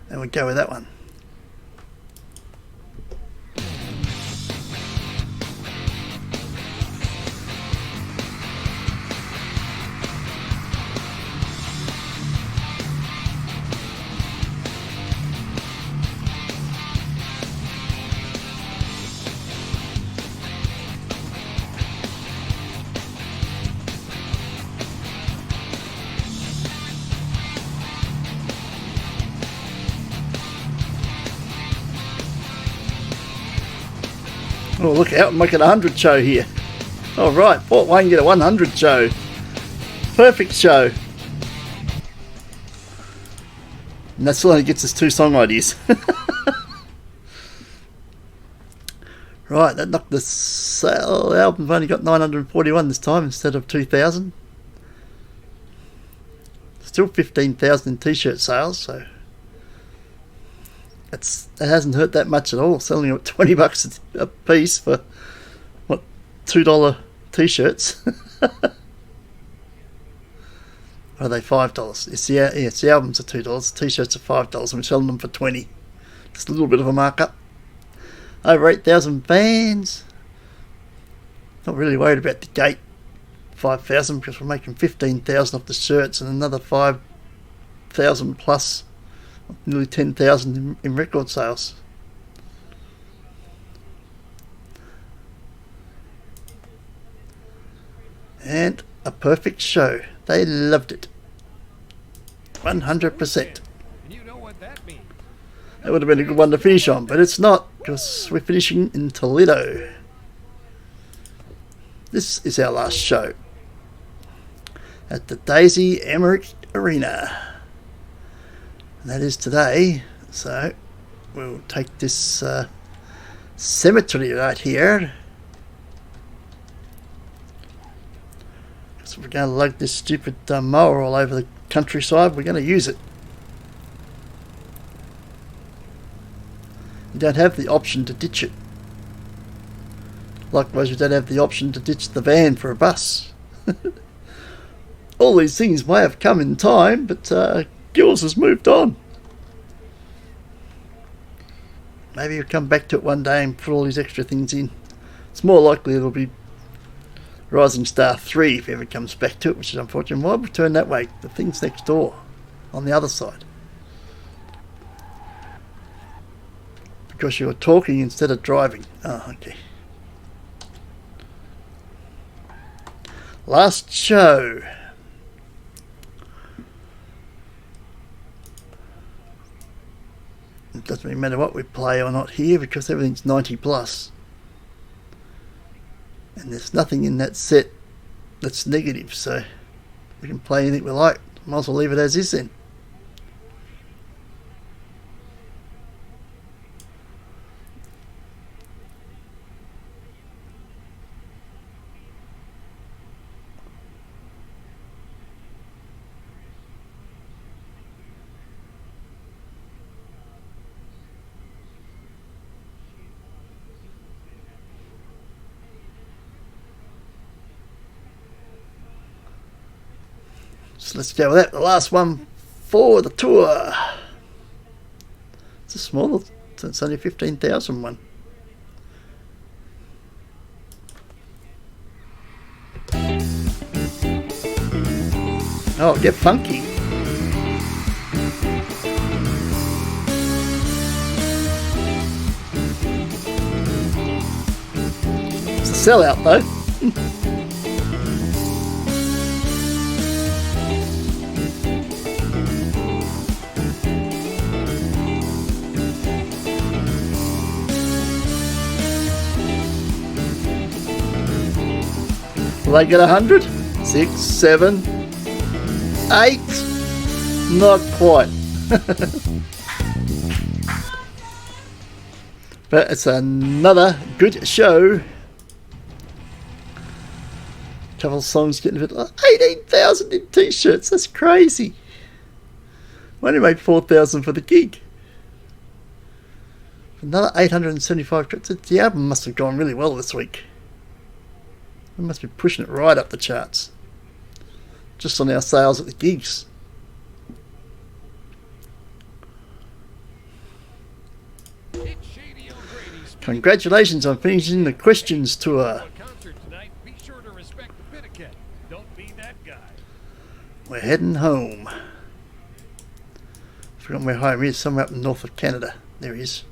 Speaker 1: And we go with that one. Oh, look out, I'm making a 100 show here. All right, Fort Wayne get a 100 show. Perfect show. And that still only gets us 2 song ideas. Right, that knocked the sale. The album's only got 941 this time instead of 2,000. Still 15,000 in t-shirt sales, so it hasn't hurt that much at all. Selling at $20 a piece for what, $2 t-shirts. Are they $5? It's the albums are $2. T-shirts are $5, and we're selling them for $20. Just a little bit of a markup. Over 8,000 fans. Not really worried about the gate. 5,000 because we're making 15,000 off the shirts and another 5,000 plus. Nearly 10,000 in record sales. And a perfect show. They loved it. 100%.
Speaker 3: You know what that means.
Speaker 1: That would have been a good one to finish on, but it's not because we're finishing in Toledo. This is our last show at the Daisy Emmerich Arena. And that is today, so we'll take this cemetery right here. So we're going to lug this stupid mower all over the countryside. We're going to use it. You don't have the option to ditch it. Likewise, you don't have the option to ditch the van for a bus. All these things may have come in time, but Gills has moved on. Maybe he'll come back to it one day and put all these extra things in. It's more likely it'll be Rising Star 3 if he ever comes back to it, which is unfortunate. Why would we turn that way? The thing's next door, on the other side. because you're talking instead of driving. Oh, okay. Last show. It doesn't really matter what we play or not here because everything's 90 plus. And there's nothing in that set that's negative, so we can play anything we like. Might as well leave it as is then. So let's go with that. The last one for the tour. It's a small, it's only 15,000 one. Oh, get funky. It's a sellout though. Will they get 100? 6, 7, 8? Not quite. But it's another good show. Couple of songs getting a bit like 18,000 in t-shirts. That's crazy. We only made 4,000 for the gig. Another 875 trips. The album must have gone really well this week. We must be pushing it right up the charts. Just on our sales at the gigs. Congratulations on finishing the Questions tour. We're heading home. I forgot where home is. Somewhere up north of Canada. There he is.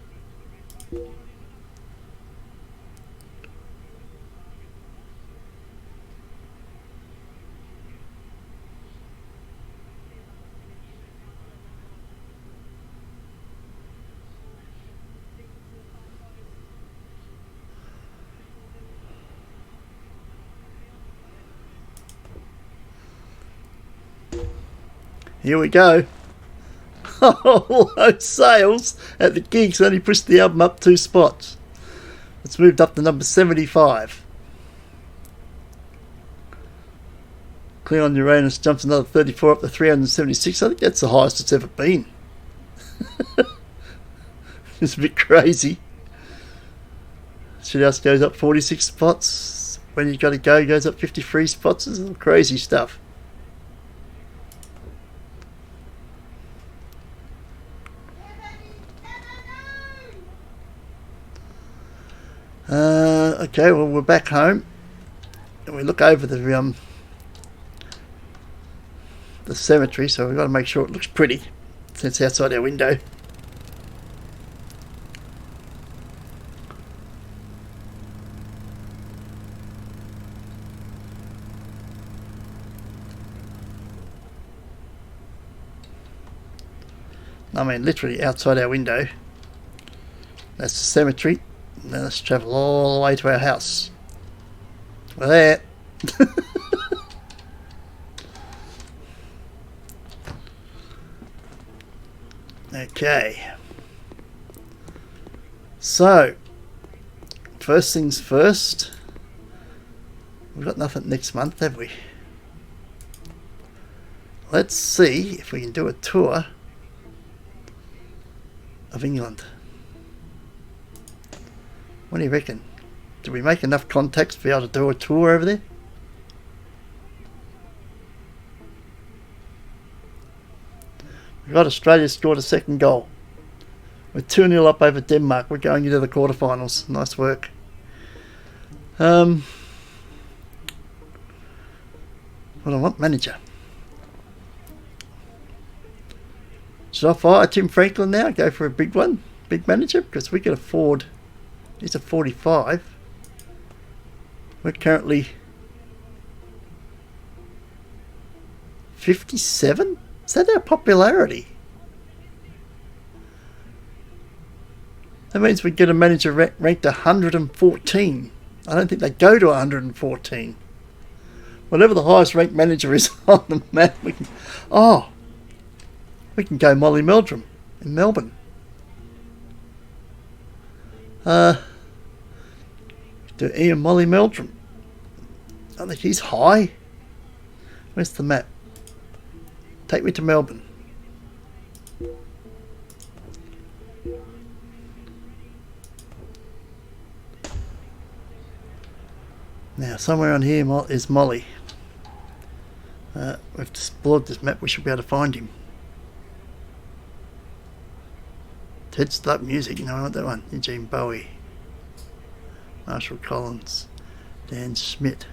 Speaker 1: Here we go. All those sales at the gigs only pushed the album up 2 spots. It's moved up to number 75. Cleon Uranus jumps another 34 up to 376. I think that's the highest it's ever been. It's a bit crazy. Schitthouse goes up 46 spots. When You Gotta Go goes up 53 spots. It's all crazy stuff. Okay, well, we're back home and we look over the cemetery, so we've got to make sure it looks pretty since it's outside our window. I mean, literally outside our window. That's the cemetery. Now let's travel all the way to our house. We're there. Okay. So, first things first. We've got nothing next month, have we? Let's see if we can do a tour of England. What do you reckon? Did we make enough contacts to be able to do a tour over there? We got Australia scored a second goal. We're 2-0 up over Denmark. We're going into the quarterfinals. Nice work. What do I want? Manager. Should I fire Tim Franklin now? Go for a big one? big manager? Because we can afford. He's a 45. We're currently 57. Is that our popularity? That means we get a manager ranked 114. I don't think they go to 114. Whatever the highest ranked manager is on the map, we can go Molly Meldrum in Melbourne. Do Ian Molly Meldrum. I think he's high. Where's the map? Take me to Melbourne. Now, somewhere on here is Molly. We've explored this map. We should be able to find him. Ted Start Music, you know what that one? Eugene Bowie. Marshall Collins. Dan Schmidt.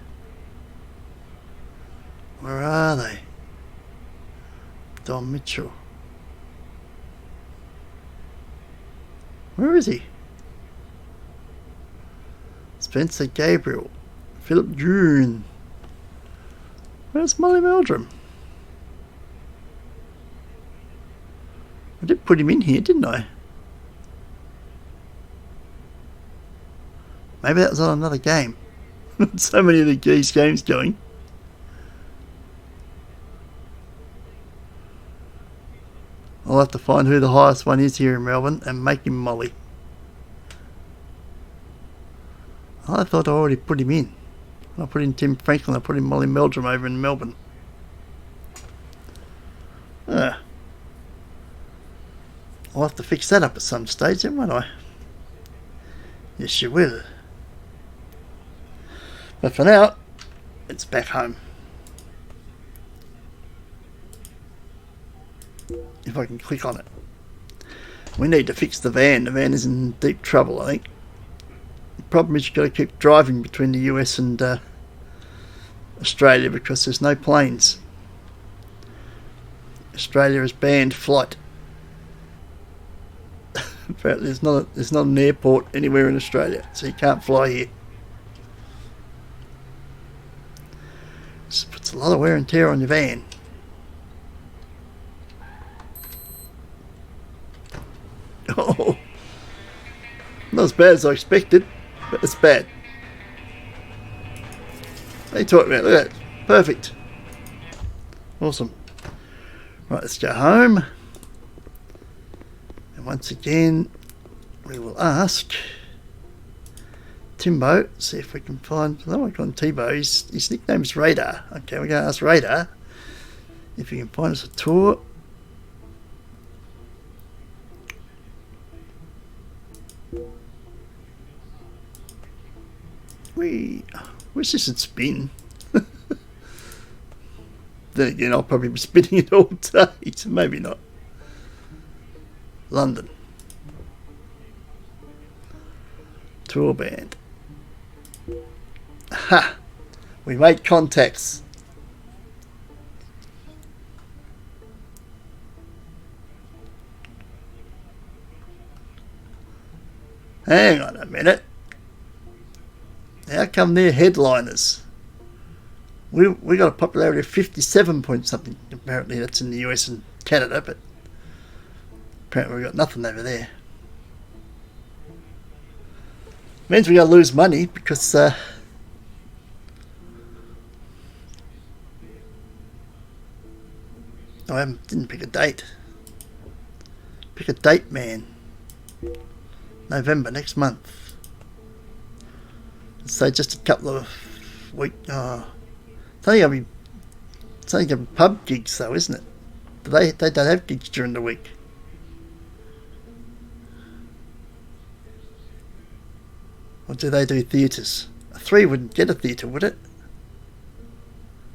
Speaker 1: Where are they? Don Mitchell. Where is he? Spencer Gabriel. Philip June. Where's Molly Meldrum? I did put him in here, didn't I? Maybe that was on another game. So many of these games going. I'll have to find who the highest one is here in Melbourne and make him Molly. I thought I already put him in. I put in Tim Franklin, I put in Molly Meldrum over in Melbourne. I'll have to fix that up at some stage then, won't I? Yes, you will. But for now, it's back home. If I can click on it. We need to fix the van. The van is in deep trouble, I think. The problem is you've got to keep driving between the US and Australia because there's no planes. Australia has banned flight. Apparently there's not an airport anywhere in Australia, so you can't fly here. This puts a lot of wear and tear on your van. Oh, not as bad as I expected, but it's bad. What are you talking about? Look at that. Perfect. Awesome. Right, let's go home. And once again, we will ask Timbo, see if we can find... I don't want to call him Timbo, his nickname is Radar. Okay, we're going to ask Radar if he can find us a tour. Wish this had spin. Then again, I'll probably be spinning it all day, so maybe not. London. Tour band. Ha! We made contacts. Hang on a minute. How come they're headliners? We got a popularity of 57 point something. Apparently that's in the US and Canada, but apparently we got nothing over there. Means we got to lose money because I didn't pick a date. Pick a date, man. November next month. So just a couple of weeks. It's only gonna be pub gigs though, isn't it? They don't have gigs during the week. Or do they do theatres? A 3 wouldn't get a theatre, would it?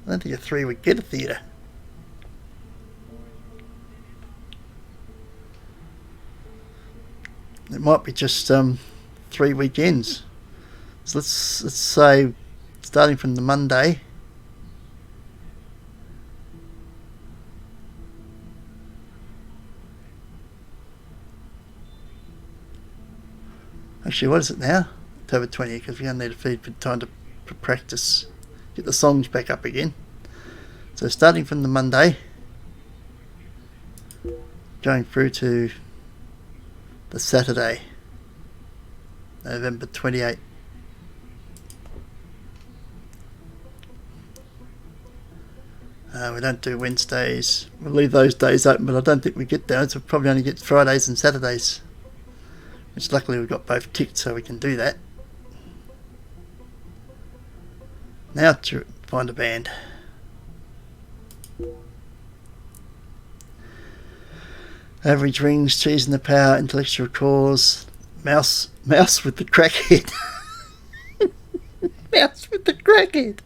Speaker 1: I don't think a 3 would get a theatre. It might be just 3 weekends. So let's say starting from the Monday. Actually, what is it now? October 20th, because we're going to need a feed for time to practice. Get the songs back up again. So starting from the Monday, going through to the Saturday, November 28th. We don't do Wednesdays. We'll leave those days open, but I don't think we get those. We'll probably only get Fridays and Saturdays, which luckily we've got both ticked so we can do that. Now to find a band. Average Rings, Cheese in the Power, Intellectual Cause, Mouse with the Crackhead. Mouse with the Crackhead.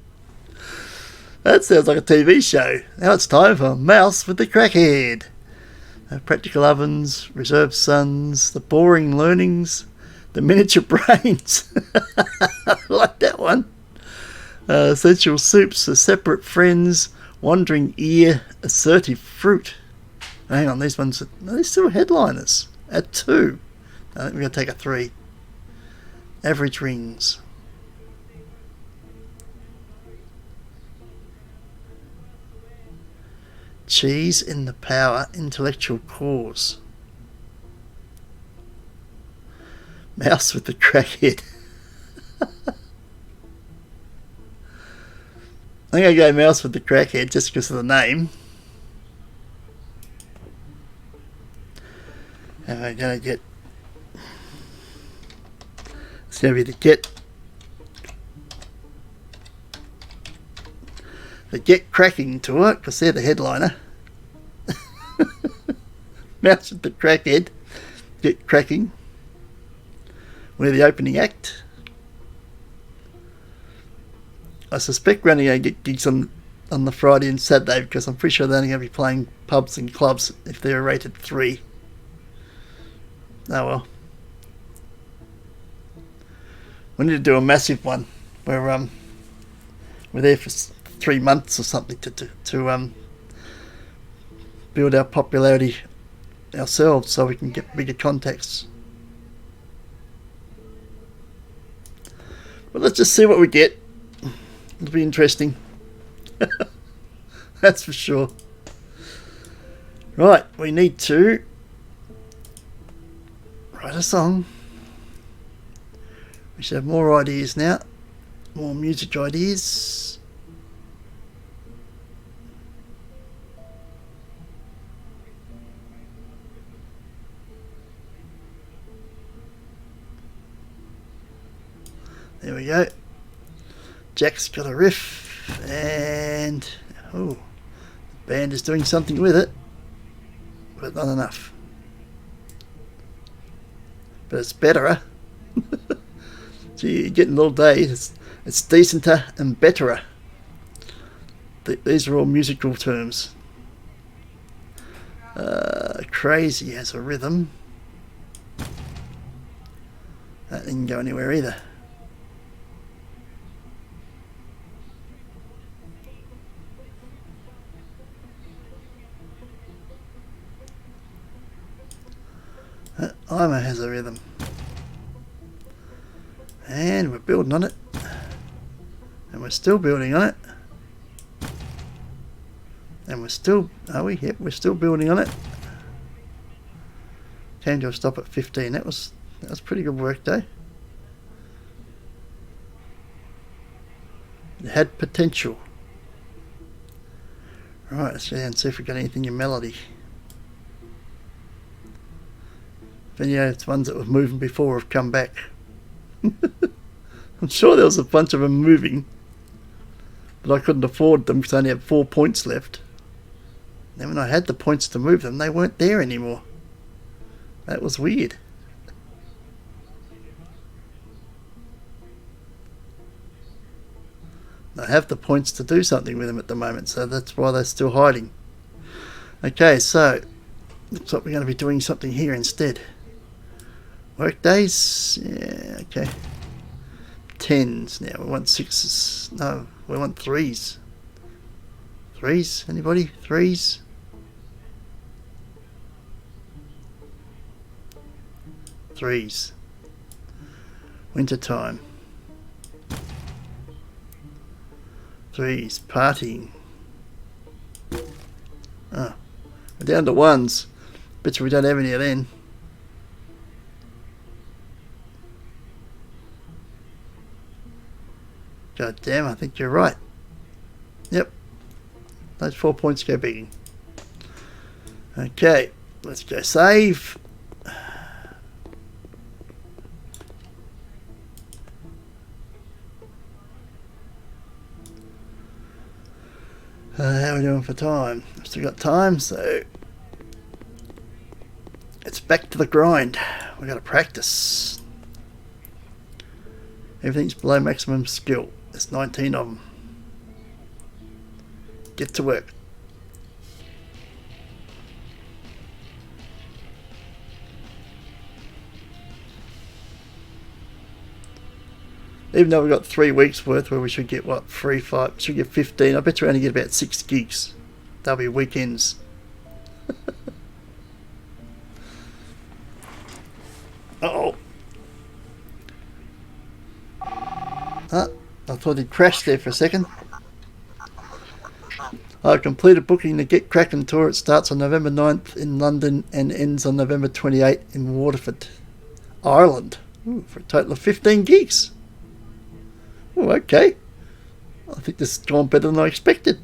Speaker 1: That sounds like a TV show. Now it's time for Mouse with the Crackhead. Practical Ovens, Reserved Sons, The Boring Learnings, The Miniature Brains. I like that one. Essential Soups, The Separate Friends, Wandering Ear, Assertive Fruit. Hang on, these ones are they still headliners at 2. I think we're going to take a 3. Average Rings. Cheese in the Power, Intellectual Cause. Mouse with the Crackhead. I'm going to go Mouse with the Crackhead just because of the name. And we're going to get... It's going to be the Get Cracking tour, because they're the headliner. Mouse with the Crackhead, Get Cracking. We're the opening act. I suspect we're only going to get gigs on the Friday and Saturday, because I'm pretty sure they're only going to be playing pubs and clubs if they're rated 3. Oh well. We need to do a massive one where we're there for 3 months or something to build our popularity ourselves so we can get bigger contacts. But let's just see what we get. It'll be interesting. That's for sure. Right, we need to write a song. We should have more ideas now. More music ideas. There we go. Jack's got a riff, and the band is doing something with it, but not enough. But it's betterer. Gee, you're getting all day. It's decenter and betterer. These are all musical terms. Crazy has a rhythm. That didn't go anywhere either. Ima has a rhythm. And we're building on it. And we're still building on it. And we're still... Are we? Yep, we're still building on it. Came to a stop at 15. That was pretty good work day. It had potential. Right, let's go down and see if we've got anything in melody. It's ones that were moving before have come back. I'm sure there was a bunch of them moving, but I couldn't afford them because I only had 4 points left. Then when I had the points to move them, they weren't there anymore. That was weird. I have the points to do something with them at the moment, so that's why they're still hiding. Okay, so looks like we're going to be doing something here instead. Work days, yeah, okay. 10s now. We want 6s. No, we want 3s. 3s? Anybody? 3s? 3s. Winter time. 3s, partying. Oh, we're down to 1s. Bet you we don't have any of them. God damn, I think you're right. Yep. Those 4 points go begging. Okay, let's go save. How are we doing for time? Still got time, so it's back to the grind. We got to practice. Everything's below maximum skill. There's 19 of them. Get to work. Even though we've got 3 weeks worth where we should get what, 3, 5, should get 15. I bet you only get about 6 gigs. That'll be weekends. Uh-oh. Ah, I thought he'd crashed there for a second. I've completed booking the Get Crackin' tour. It starts on November 9th in London and ends on November 28th in Waterford, Ireland. Ooh, for a total of 15 gigs. Oh, okay. I think this has gone better than I expected.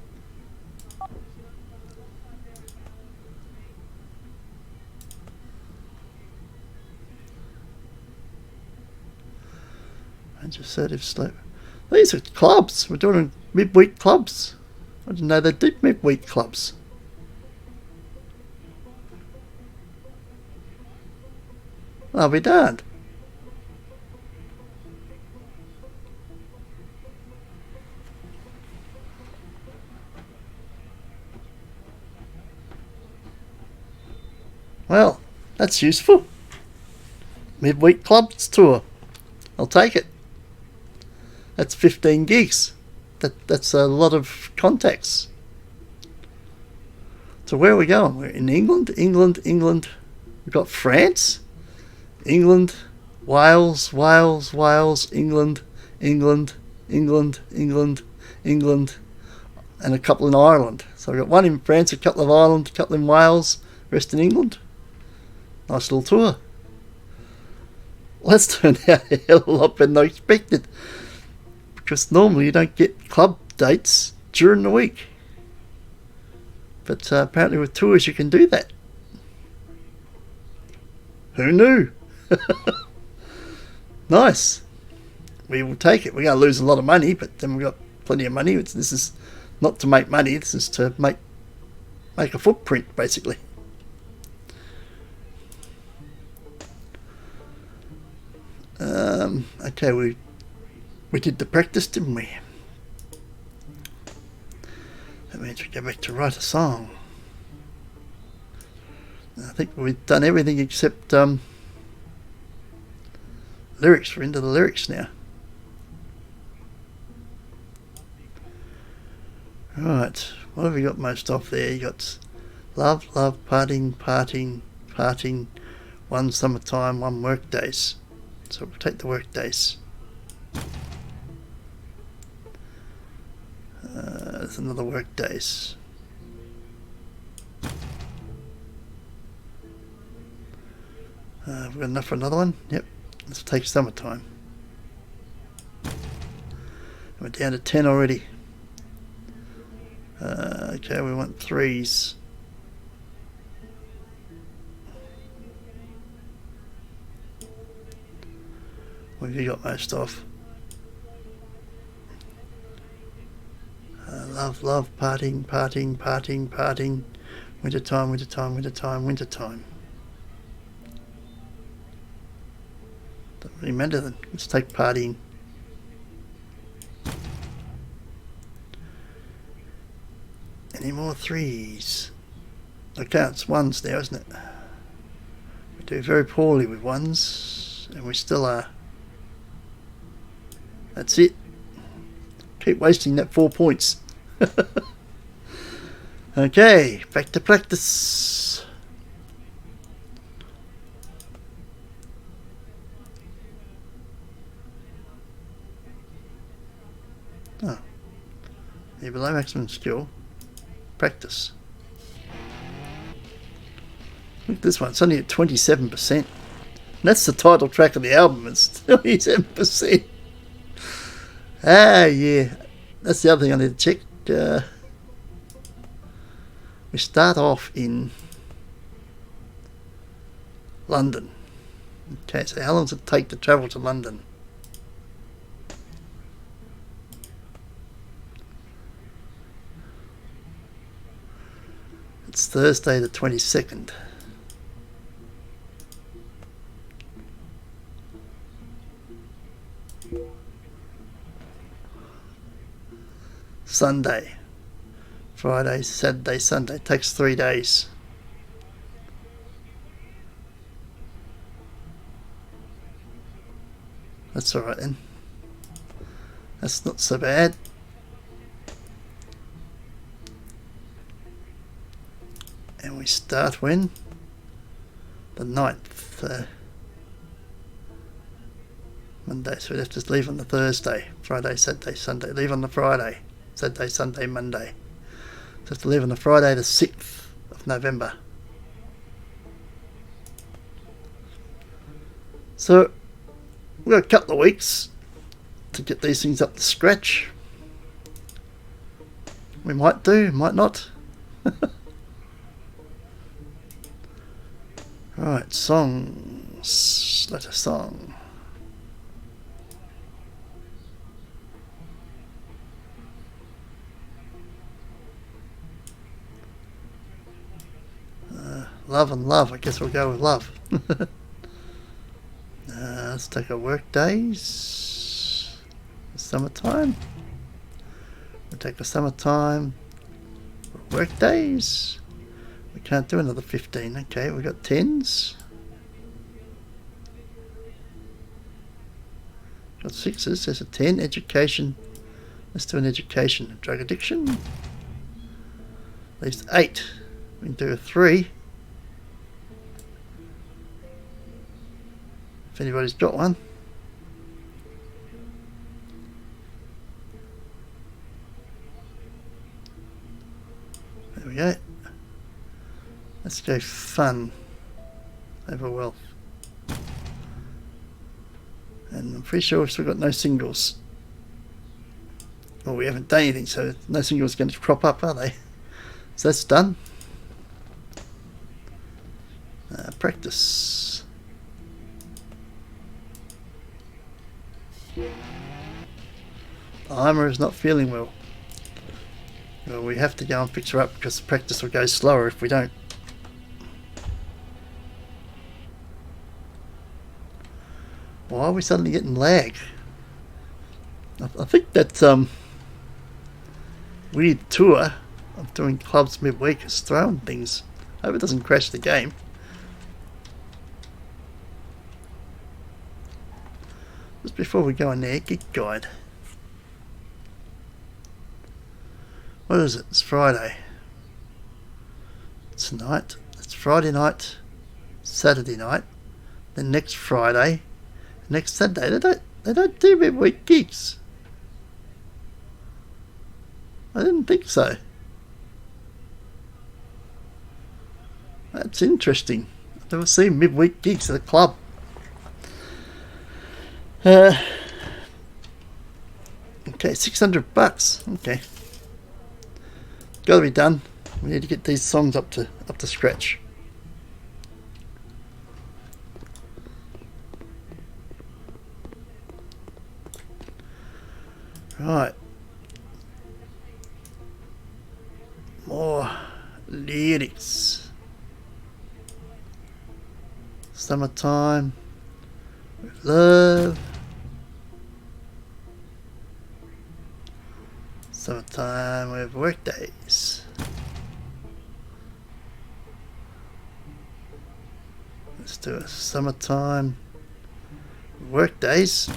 Speaker 1: Range assertive slope. These are clubs. We're doing midweek clubs. I didn't know they did midweek clubs. I'll be darned. Well, that's useful. Midweek clubs tour. I'll take it. That's 15 gigs. That's a lot of contacts. So where are we going? We're in England. We've got France, England, Wales, England, and a couple in Ireland. So we've got one in France, a couple of Ireland, a couple in Wales, rest in England. Nice little tour. Well, that's turned out a hell of a lot better than I expected. Because normally you don't get club dates during the week. But apparently with tours you can do that. Who knew? Nice. We will take it. We're going to lose a lot of money, but then we've got plenty of money. This is not to make money. This is to make a footprint, basically. Okay, we did the practice, didn't we? That means we go back to write a song. I think we've done everything except lyrics. We're into the lyrics now. Right, what have we got most of there? You got love, parting, one summertime, one work days. So we'll take the work days. There's another work days. We've got enough for another one? Yep. Let's take summertime. We're down to 10 already. Okay, we want 3s. What have you got most of? Love, parting. Wintertime. Doesn't really matter then. Let's take partying. Any more 3s? Okay, it's 1s now, isn't it? We do very poorly with 1s, and we still are. That's it. Keep wasting that 4 points. Okay, back to practice. Oh. Yeah, below maximum skill. Practice. Look at this one, it's only at 27%. That's the title track of the album, it's 27%. Ah, yeah. That's the other thing I need to check. We start off in London. Okay, so how long does it take to travel to London? It's Thursday the 22nd. Sunday. Friday, Saturday, Sunday. Takes 3 days. That's alright then. That's not so bad. And we start when? The 9th. Monday, so we'd have to leave on the Thursday. Friday, Saturday, Sunday. Leave on the Friday. Saturday, Sunday, Monday. So have to leave on the Friday the 6th of November. So we've got a couple of weeks to get these things up to scratch. We might do, might not. Right, songs. Let a song. Love and love. I guess we'll go with love. Let's take our work days. Summertime. We'll take our summertime. Work days. We can't do another 15. Okay, we've got 10s. Got 6s. There's a 10. Education. Let's do an education. Drug addiction. Leaves 8. We can do a 3. If anybody's got one. There we go. Let's go fun over wealth. And I'm pretty sure we've still got no singles. Well, we haven't done anything, so no singles are going to crop up, are they? So that's done. Practice. Irma is not feeling well. Well, we have to go and fix her up because the practice will go slower if we don't. Why are we suddenly getting lag? I think that weird tour of doing clubs midweek is throwing things. I hope it doesn't crash the game. Just before we go in there, gig guide. What is it? It's Friday. It's tonight. It's Friday night, Saturday night, then next Friday, next Saturday. They don't do midweek gigs. I didn't think so. That's interesting. I've never seen midweek gigs at a club. Okay, $600. Okay, got to be done. We need to get these songs up to scratch. Right. More lyrics. Summertime with love. Summertime with work days. Let's do a summertime work days,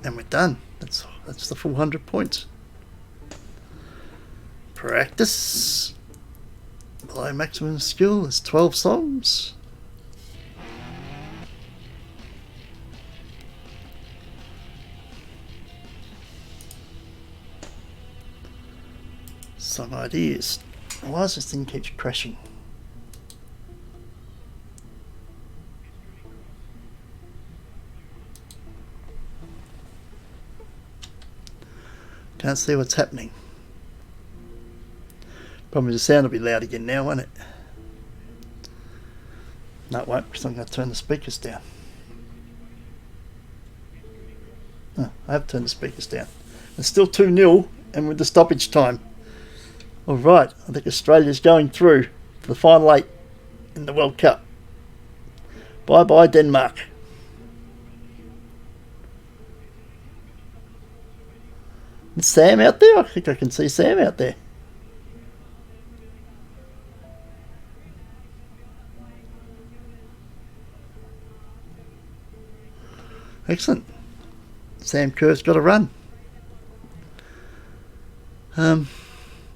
Speaker 1: and we're done. That's the full 100 points. Practice. Below maximum skill is 12 songs. Some ideas. Why does this thing keep crashing? Can't see what's happening. Probably the sound will be loud again now, won't it? No, it won't, because I'm going to turn the speakers down. Oh, I have turned the speakers down. It's still 2-0, and with the stoppage time. Alright, I think Australia's going through to the final 8 in the World Cup. Bye bye Denmark. Is Sam out there? I think I can see Sam out there. Excellent. Sam Kerr's got a run.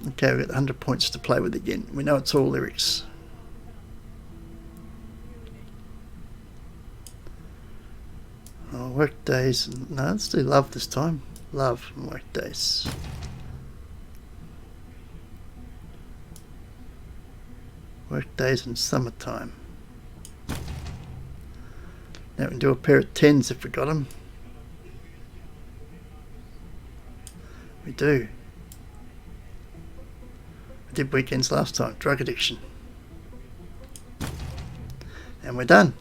Speaker 1: Okay, we've got 100 points to play with again. We know it's all lyrics. Oh, work days. No, let's do love this time. Love and work days. Work days in summertime. Now we can do a pair of 10s if we got them. We do. We did weekends last time. Drug addiction. And we're done.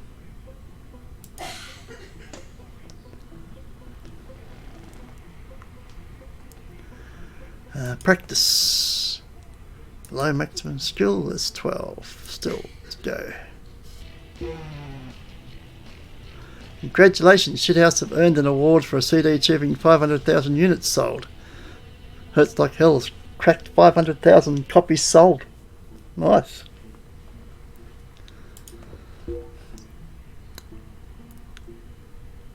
Speaker 1: Practice. Low maximum skill is 12. Still, let's go. Congratulations, Schitthouse have earned an award for a CD achieving 500,000 units sold. Hurts Like Hell has cracked 500,000 copies sold. Nice.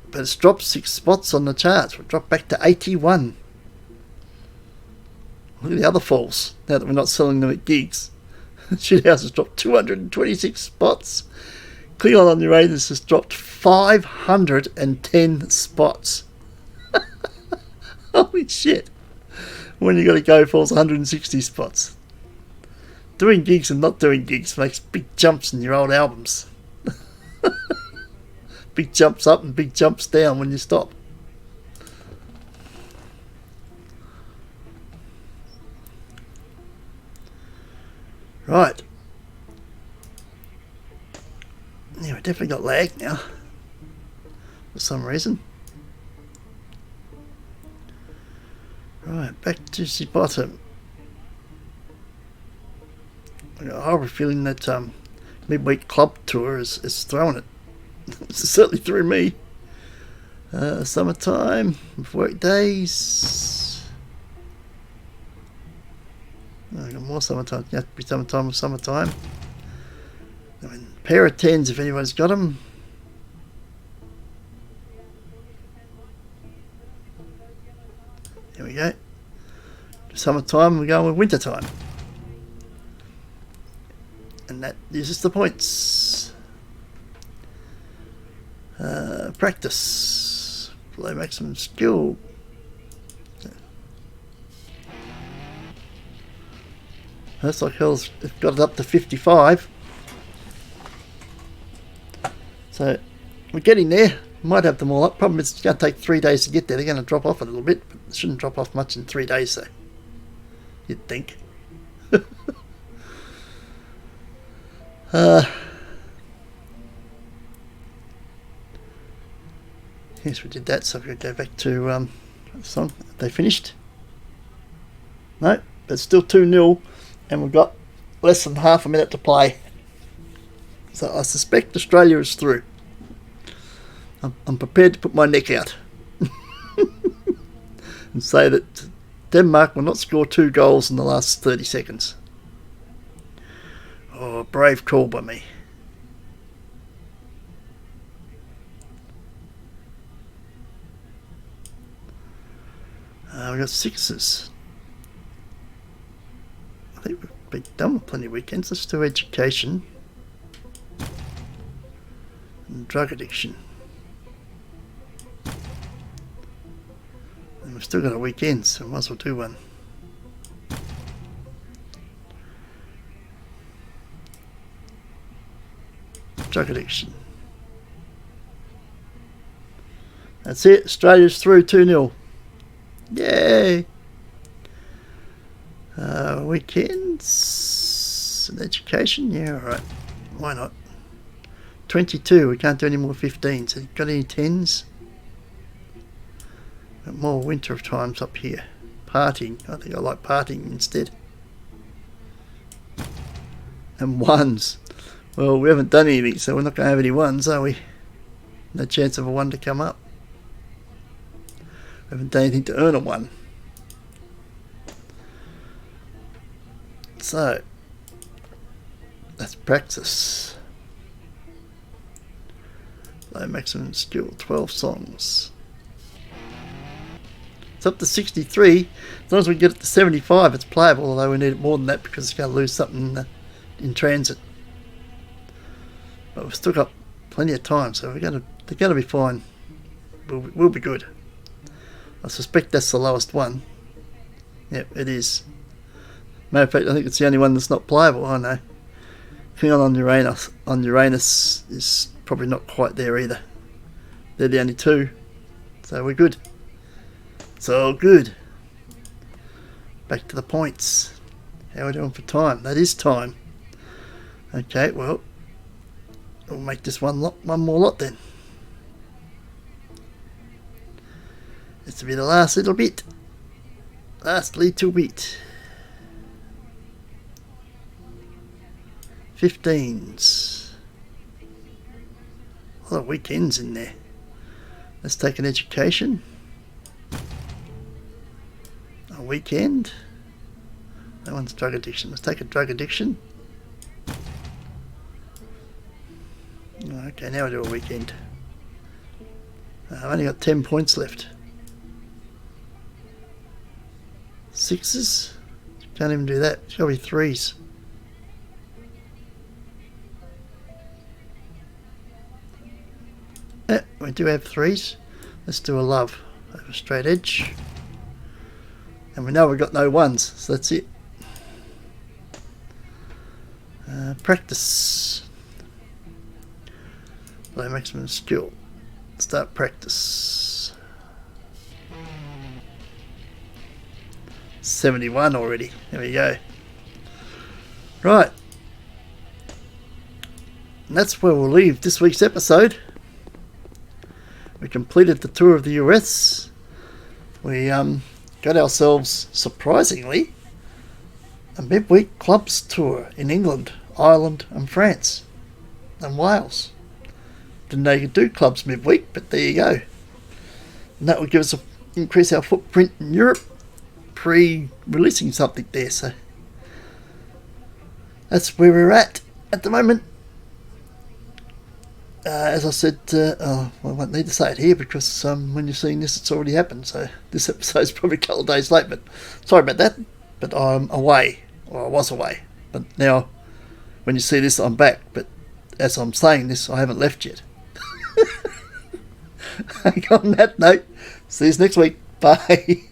Speaker 1: But it's dropped 6 spots on the charts. We've dropped back to 81. Look at the other falls, now that we're not selling them at gigs. Schitthouse has dropped 226 spots. Cleon on the Raiders has dropped 510 spots. Holy shit. When you got to go falls 160 spots. Doing gigs and not doing gigs makes big jumps in your old albums. Big jumps up and big jumps down when you stop. Right. Yeah, we definitely got lag now. For some reason. Right, back to the bottom. I got a horrible feeling that midweek club tour is throwing it. It certainly threw me. Summertime, work days. I got more summertime. You have to be summertime with summertime. I mean, pair of 10s if anyone's got them. There we go. Summertime, we're going with wintertime. And that uses the points. Practice. Below maximum skill. Hurts Like Hell's got it up to 55. So we're getting there. Might have them all up. Problem is it's going to take 3 days to get there. They're going to drop off a little bit, but it shouldn't drop off much in 3 days though. You'd think. Yes, we did that, so we're going to go back to the song. Have they finished? No, but it's still 2-0, and we've got less than half a minute to play. So I suspect Australia is through. I'm prepared to put my neck out and say that Denmark will not score 2 goals in the last 30 seconds. Oh, brave call by me. We've got 6s. I think we've been done with plenty of weekends. Let's do education and drug addiction. And we've still got a weekend, so we might as well do one. drug addiction. That's it. Australia's through 2-0. Yay! Weekends and education. Yeah, alright. Why not? 22. We can't do any more 15s. Got any 10s? Got more winter times up here. Partying. I think I like partying instead. And 1s. Well, we haven't done anything, so we're not going to have any 1s, are we? No chance of a 1 to come up. We haven't done anything to earn a 1. So, that's practice. Low maximum skill, 12 songs. It's up to 63. As long as we get it to 75, it's playable, although we need it more than that because it's going to lose something in transit. But we've still got plenty of time, so they're going to be fine. We'll be good. I suspect that's the lowest one. Yep, it is. Matter of fact, I think it's the only one that's not playable. I know. Cleon on Uranus is probably not quite there either. They're the only 2, so we're good. It's all good. Back to the points. How are we doing for time? That is time. Okay, well, we'll make this one more lot then. This will be the last little bit. Last little bit. 15s. A lot of weekends in there. Let's take an education. A weekend. That one's drug addiction. Let's take a drug addiction. Okay, now we do a weekend. I've only got 10 points left. 6s? Can't even do that. It's got to be 3s. Yeah, we do have 3s. Let's do a love over straight edge. And we know we've got no 1s, so that's it. Practice. Low maximum skill. Start practice. 71 already. There we go. Right. And that's where we'll leave this week's episode. We completed the tour of the US. We got ourselves, surprisingly, a midweek clubs tour in England, Ireland and France and Wales. Didn't know you could do clubs midweek, but there you go. And that would give us increase our footprint in Europe, pre-releasing something there. So that's where we're at the moment. As I said, I won't need to say it here because when you're seeing this, it's already happened. So this episode's probably a couple of days late, but sorry about that. But I'm away, or I was away. But now, when you see this, I'm back. But as I'm saying this, I haven't left yet. On that note, see you next week. Bye.